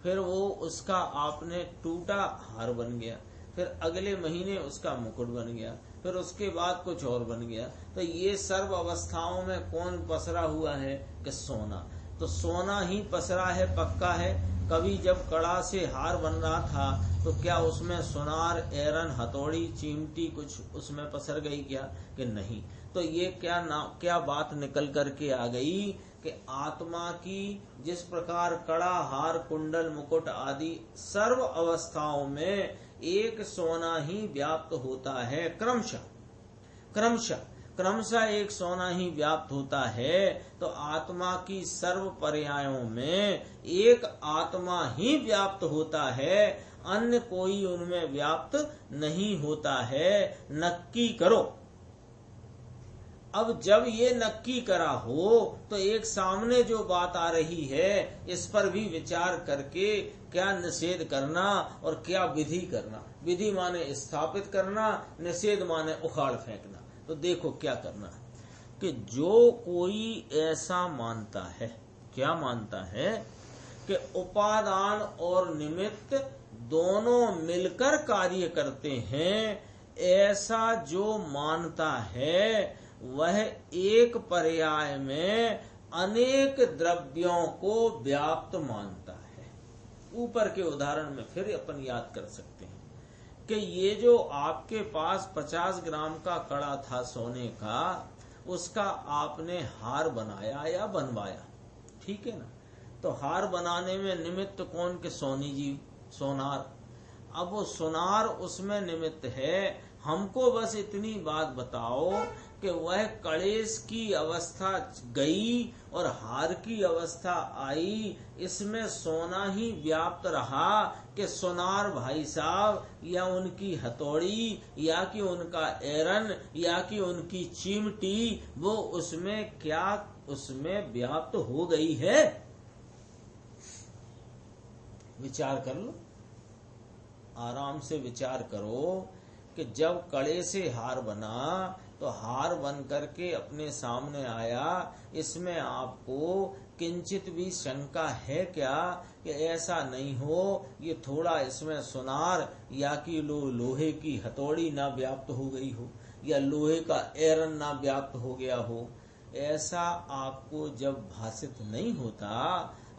फिर वो उसका आपने टूटा हार बन गया, फिर अगले महीने उसका मुकुट बन गया, फिर उसके बाद कुछ और बन गया। तो ये सर्व अवस्थाओं में कौन पसरा हुआ है कि सोना। तो सोना ही पसरा है, पक्का है। कभी जब कड़ा से हार बन रहा था तो क्या उसमें सुनार, एरन, हथौड़ी, चिमटी कुछ उसमें पसर गई क्या? कि नहीं। तो ये क्या बात निकल करके आ गई कि आत्मा की जिस प्रकार कड़ा, हार, कुंडल, मुकुट आदि सर्व अवस्थाओं में एक सोना ही व्याप्त होता है। क्रमशः एक सोना ही व्याप्त होता है। तो आत्मा की सर्व पर्यायों में एक आत्मा ही व्याप्त होता है, अन्य कोई उनमें व्याप्त नहीं होता है। नक्की करो। अब जब ये नक्की करा हो तो एक सामने जो बात आ रही है इस पर भी विचार करके क्या निषेध करना और क्या विधि करना। विधि माने स्थापित करना, निषेध माने उखाड़ फेंकना। तो देखो क्या करना कि जो कोई ऐसा मानता है, क्या मानता है कि उपादान और निमित्त दोनों मिलकर कार्य करते हैं, ऐसा जो मानता है वह एक पर्याय में अनेक द्रव्यों को व्याप्त मानता है। ऊपर के उदाहरण में फिर अपन याद कर सकते हैं कि ये जो आपके पास 50 ग्राम का कड़ा था सोने का, उसका आपने हार बनाया या बनवाया, ठीक है ना। तो हार बनाने में निमित्त कौन के? सोनी जी, सोनार। अब वो सोनार उसमें निमित्त है। हमको बस इतनी बात बताओ कि वह कड़ेश की अवस्था गई और हार की अवस्था आई, इसमें सोना ही व्याप्त रहा कि सोनार भाई साहब या उनकी हथौड़ी या कि उनका एरन या कि उनकी चिमटी वो उसमें क्या उसमें व्याप्त हो गई है? विचार कर लो, आराम से विचार करो कि जब कड़े से हार बना तो हार बन करके अपने सामने आया, इसमें आपको किंचित भी शंका है क्या कि ऐसा नहीं हो ये थोड़ा इसमें सुनार या कि लोहे की हथौड़ी ना व्याप्त हो गई हो या लोहे का एरन ना व्याप्त हो गया हो? ऐसा आपको जब भासित नहीं होता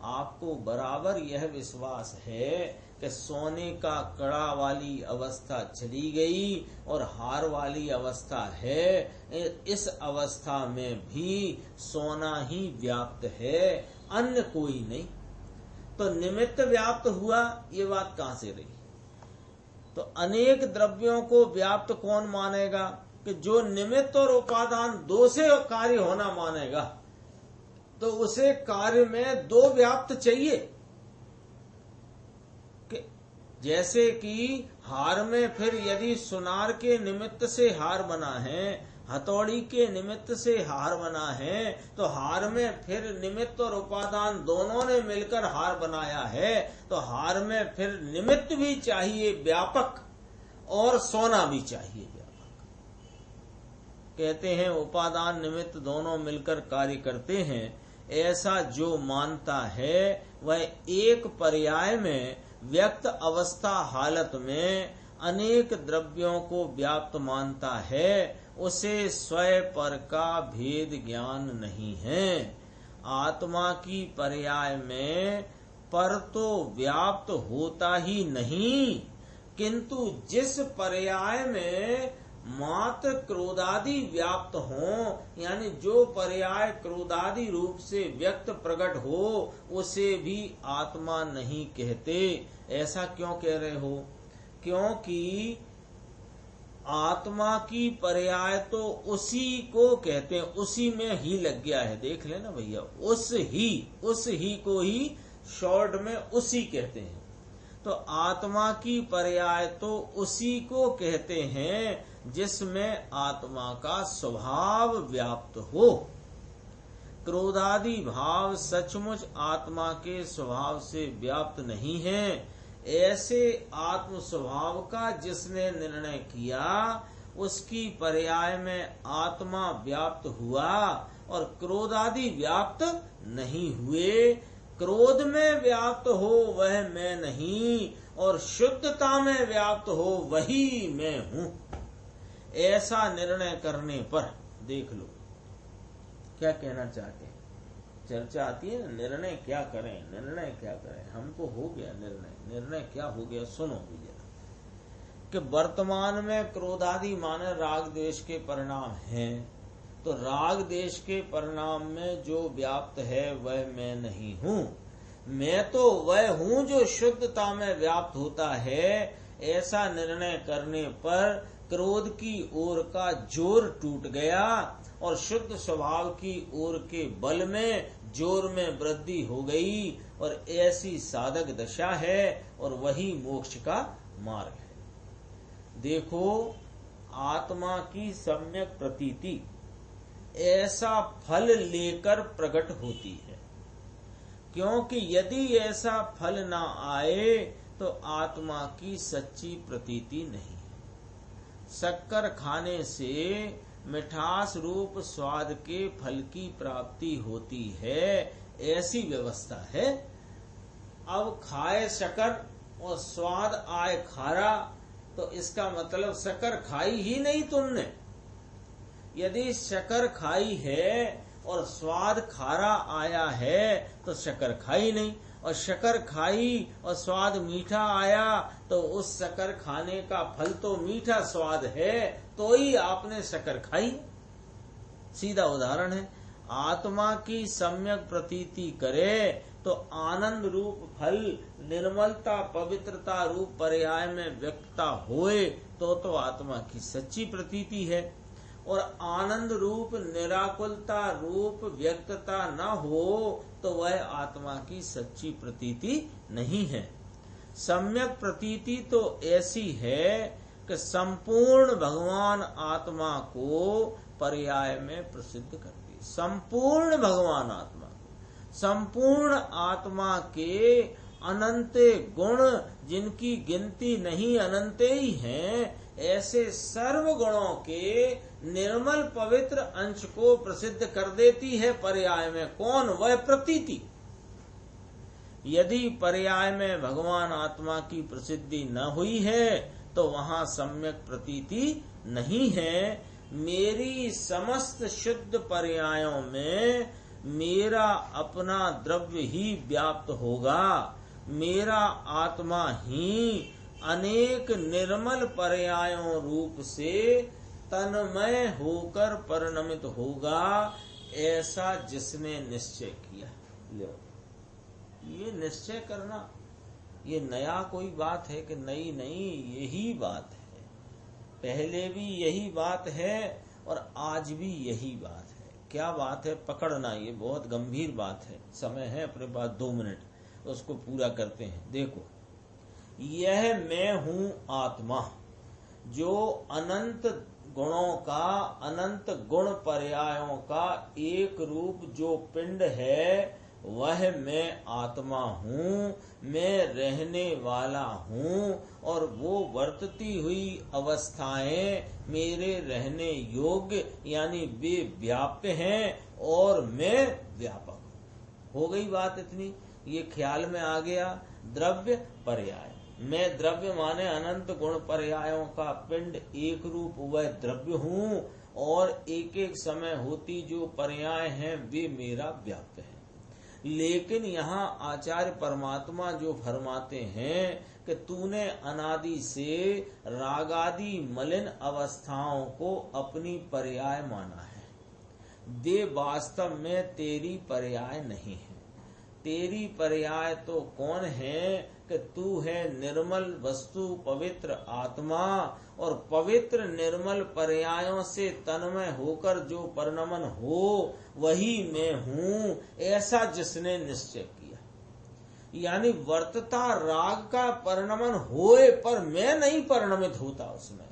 आपको बराबर यह विश्वास है कि सोने का कड़ा वाली अवस्था चली गई और हार वाली अवस्था है, इस अवस्था में भी सोना ही व्याप्त है, अन्य कोई नहीं। तो निमित्त व्याप्त हुआ, ये बात कहां से रही? तो अनेक द्रव्यों को व्याप्त कौन मानेगा? कि जो निमित्त और उपादान दो से कार्य होना मानेगा, तो उसे कार्य में दो व्याप्त चाहिए। कि जैसे कि हार में फिर यदि सुनार के निमित्त से हार बना है, हथौड़ी के निमित्त से हार बना है, तो हार में फिर निमित्त और उपादान दोनों ने मिलकर हार बनाया है, तो हार में फिर निमित्त भी चाहिए व्यापक और सोना भी चाहिए व्यापक। कहते हैं उपादान निमित्त दोनों मिलकर कार्य करते हैं। ऐसा जो मानता है वह एक पर्याय में व्यक्त अवस्था हालत में अनेक द्रव्यों को व्याप्त मानता है, उसे स्वयं पर का भेद ज्ञान नहीं है। आत्मा की पर्याय में पर तो व्याप्त होता ही नहीं, किंतु जिस पर्याय में मात्र क्रोधादि व्याप्त हो, यानी जो पर्याय क्रोधादि रूप से व्यक्त प्रकट हो, उसे भी आत्मा नहीं कहते। ऐसा क्यों कह रहे हो? क्योंकि आत्मा की पर्याय तो उसी को कहते हैं, उसी में ही लग गया है। देख लेना भैया, उस ही को ही शॉर्ट में उसी कहते हैं। तो आत्मा की पर्याय तो उसी को कहते हैं जिसमें आत्मा का स्वभाव व्याप्त हो। क्रोधादि भाव सचमुच आत्मा के स्वभाव से व्याप्त नहीं है। ऐसे आत्म स्वभाव का जिसने निर्णय किया, उसकी पर्याय में आत्मा व्याप्त हुआ और क्रोधादि व्याप्त नहीं हुए। क्रोध में व्याप्त हो वह मैं नहीं, और शुद्धता में व्याप्त हो वही मैं हूं। ऐसा निर्णय करने पर देख लो क्या कहना चाहते हैं। चर्चा आती है ना, निर्णय क्या करें, निर्णय क्या करें। हमको हो गया निर्णय क्या हो गया, सुनो भी जरा। कि वर्तमान में क्रोधादि माने राग द्वेष के परिणाम हैं, तो राग द्वेष के परिणाम में जो व्याप्त है वह मैं नहीं हूं। मैं तो वह हूं जो शुद्धता में व्याप्त होता है। ऐसा निर्णय करने पर क्रोध की ओर का जोर टूट गया और शुद्ध स्वभाव की ओर के बल में जोर में वृद्धि हो गई, और ऐसी साधक दशा है और वही मोक्ष का मार्ग है। देखो, आत्मा की सम्यक प्रतीति ऐसा फल लेकर प्रकट होती है, क्योंकि यदि ऐसा फल ना आए तो आत्मा की सच्ची प्रतीति नहीं है। शक्कर खाने से मिठास रूप स्वाद के फल की प्राप्ति होती है, ऐसी व्यवस्था है। अब खाए शक्कर और स्वाद आए खारा, तो इसका मतलब शक्कर खाई ही नहीं तुमने। यदि शक्कर खाई है और स्वाद खारा आया है तो शक्कर खाई नहीं, और शक्कर खाई और स्वाद मीठा आया तो उस शक्कर खाने का फल तो मीठा स्वाद है, तो ही आपने शक्कर खाई। सीधा उदाहरण है। आत्मा की सम्यक प्रतीति करे तो आनंद रूप फल निर्मलता पवित्रता रूप पर्याय में व्यक्तता होए तो आत्मा की सच्ची प्रतीति है। और आनंद रूप निराकुलता रूप व्यक्तता न हो तो वह आत्मा की सच्ची प्रतीति नहीं है। सम्यक प्रतीति तो ऐसी है कि संपूर्ण भगवान आत्मा को पर्याय में प्रसिद्ध करती है। संपूर्ण भगवान आत्मा को, संपूर्ण आत्मा के अनंत गुण जिनकी गिनती नहीं अनंत ही हैं, ऐसे सर्व गुणों के निर्मल पवित्र अंश को प्रसिद्ध कर देती है पर्याय में। कौन? वह प्रतीति। यदि पर्याय में भगवान आत्मा की प्रसिद्धि न हुई है तो वहां सम्यक प्रतीति नहीं है। मेरी समस्त शुद्ध पर्यायों में मेरा अपना द्रव्य ही व्याप्त होगा, मेरा आत्मा ही अनेक निर्मल पर्यायों रूप से तन्मय होकर परिणमित होगा, ऐसा जिसने निश्चय किया। लो, ये निश्चय करना ये नया कोई बात है कि नई नहीं, यही बात है। पहले भी यही बात है और आज भी यही बात है। क्या बात है पकड़ना, ये बहुत गंभीर बात है। समय है अपने पास 2 मिनट, उसको पूरा करते हैं। देखो, यह मैं हूँ आत्मा, जो अनंत गुणों का, अनंत गुण पर्यायों का एक रूप जो पिंड है, वह मैं आत्मा हूँ, मैं रहने वाला हूँ, और वो वर्तती हुई अवस्थाएं मेरे रहने योग्य यानी वे व्याप्य हैं और मैं व्यापक हूँ। हो गई बात इतनी, ये ख्याल में आ गया। द्रव्य पर्याय, मैं द्रव्य माने अनंत गुण पर्यायों का पिंड एक रूप वह द्रव्य हूँ, और एक एक समय होती जो पर्याय हैं वे मेरा व्याप्य है। लेकिन यहाँ आचार्य परमात्मा जो फरमाते हैं कि तूने अनादि से रागादि मलिन अवस्थाओं को अपनी पर्याय माना है, वे वास्तव में तेरी पर्याय नहीं है। तेरी पर्याय तो कौन है कि तू है निर्मल वस्तु पवित्र आत्मा, और पवित्र निर्मल पर्यायों से तन्मय होकर जो परिणमन हो वही मैं हूँ, ऐसा जिसने निश्चय किया। यानी वर्तता राग का परिणमन होए पर मैं नहीं परिणमित होता उसमें,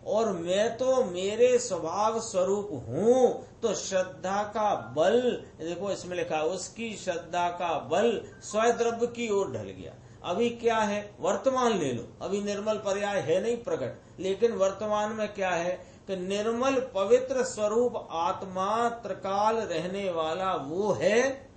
और मैं तो मेरे स्वभाव स्वरूप हूँ। तो श्रद्धा का बल, देखो इसमें लिखा उसकी श्रद्धा का बल स्वद्रव्य की ओर ढल गया। अभी क्या है, वर्तमान ले लो, अभी निर्मल पर्याय है नहीं प्रकट, लेकिन वर्तमान में क्या है कि निर्मल पवित्र स्वरूप आत्मा त्रिकाल रहने वाला वो है,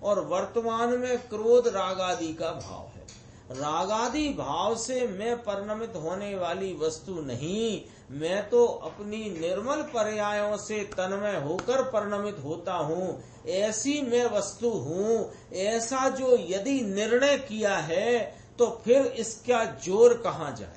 और वर्तमान में क्रोध रागादि का भाव है। रागादि भाव से मैं परिणमित होने वाली वस्तु नहीं, मैं तो अपनी निर्मल पर्यायों से तन्मय होकर परिणमित होता हूँ, ऐसी मैं वस्तु हूँ। ऐसा जो यदि निर्णय किया है तो फिर इसका जोर कहाँ जाएगा।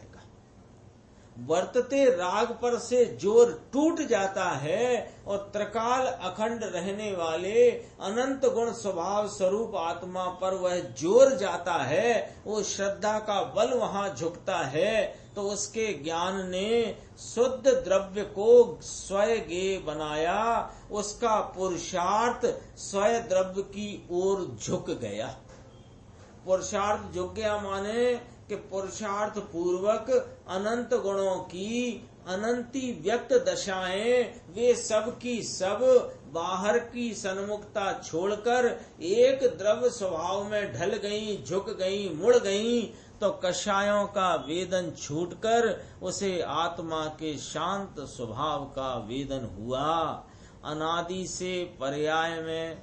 वर्तते राग पर से जोर टूट जाता है, और त्रिकाल अखंड रहने वाले अनंत गुण स्वभाव स्वरूप आत्मा पर वह जोर जाता है। वो श्रद्धा का बल वहां झुकता है, तो उसके ज्ञान ने शुद्ध द्रव्य को स्वयं बनाया, उसका पुरुषार्थ स्वयं द्रव्य की ओर झुक गया। पुरुषार्थ झुक गया माने कि पुरुषार्थ पूर्वक अनंत गुणों की अनंती व्यक्त दशाएं वे सब की सब बाहर की सन्मुखता छोड़कर एक द्रव्य स्वभाव में ढल गई, झुक गई, मुड़ गई। तो कषायों का वेदन छूटकर उसे आत्मा के शांत स्वभाव का वेदन हुआ। अनादि से पर्याय में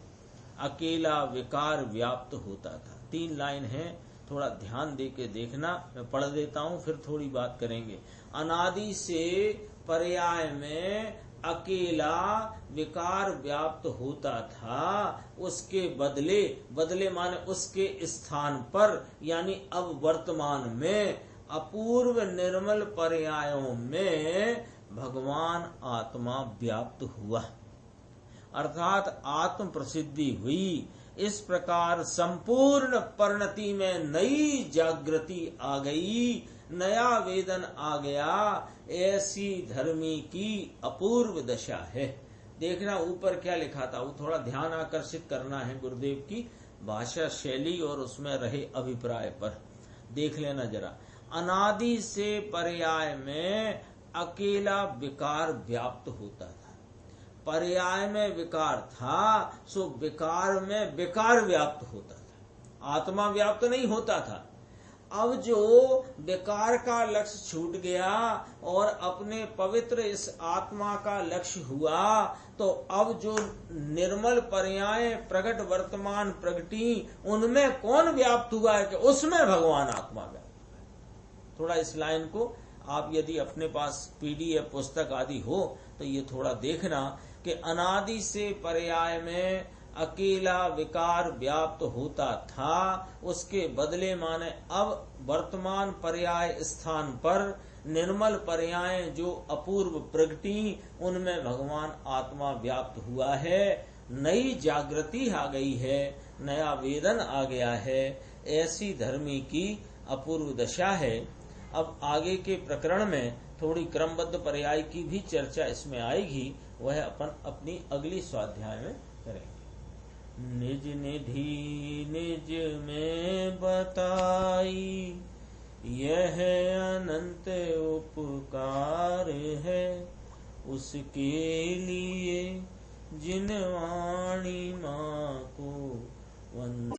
अकेला विकार व्याप्त होता था। 3 लाइन है, थोड़ा ध्यान दे के देखना, मैं पढ़ देता हूँ फिर थोड़ी बात करेंगे। अनादि से पर्याय में अकेला विकार व्याप्त होता था, उसके बदले, बदले माने उसके स्थान पर, यानी अब वर्तमान में अपूर्व निर्मल पर्यायों में भगवान आत्मा व्याप्त हुआ, अर्थात आत्म प्रसिद्धि हुई। इस प्रकार संपूर्ण परिणति में नई जागृति आ गई, नया वेदन आ गया। ऐसी धर्मी की अपूर्व दशा है। देखना ऊपर क्या लिखा था, वो थोड़ा ध्यान आकर्षित करना है गुरुदेव की भाषा शैली और उसमें रहे अभिप्राय पर। देख लेना जरा। अनादि से पर्याय में अकेला विकार व्याप्त होता था। पर्याय में विकार था, सो विकार में विकार व्याप्त होता था, आत्मा व्याप्त नहीं होता था। अब जो विकार का लक्ष्य छूट गया और अपने पवित्र इस आत्मा का लक्ष्य हुआ, तो अब जो निर्मल पर्याय प्रकट वर्तमान प्रगति, उनमें कौन व्याप्त हुआ है कि उसमें भगवान आत्मा व्याप्त हुआ है। थोड़ा इस लाइन को आप यदि अपने पास PDF पुस्तक आदि हो तो ये थोड़ा देखना कि अनादि से पर्याय में अकेला विकार व्याप्त होता था, उसके बदले माने अब वर्तमान पर्याय स्थान पर निर्मल पर्याय जो अपूर्व प्रगति, उनमें भगवान आत्मा व्याप्त हुआ है। नई जागृति आ गई है, नया वेदन आ गया है। ऐसी धर्मी की अपूर्व दशा है। अब आगे के प्रकरण में थोड़ी क्रमबद्ध पर्याय की भी चर्चा इसमें आएगी, वह अपन अपनी अगली स्वाध्याय में करेंगे। निज निधि निज में बताई, यह अनंत उपकार है। उसके लिए जिन वाणी माँ को वंदना।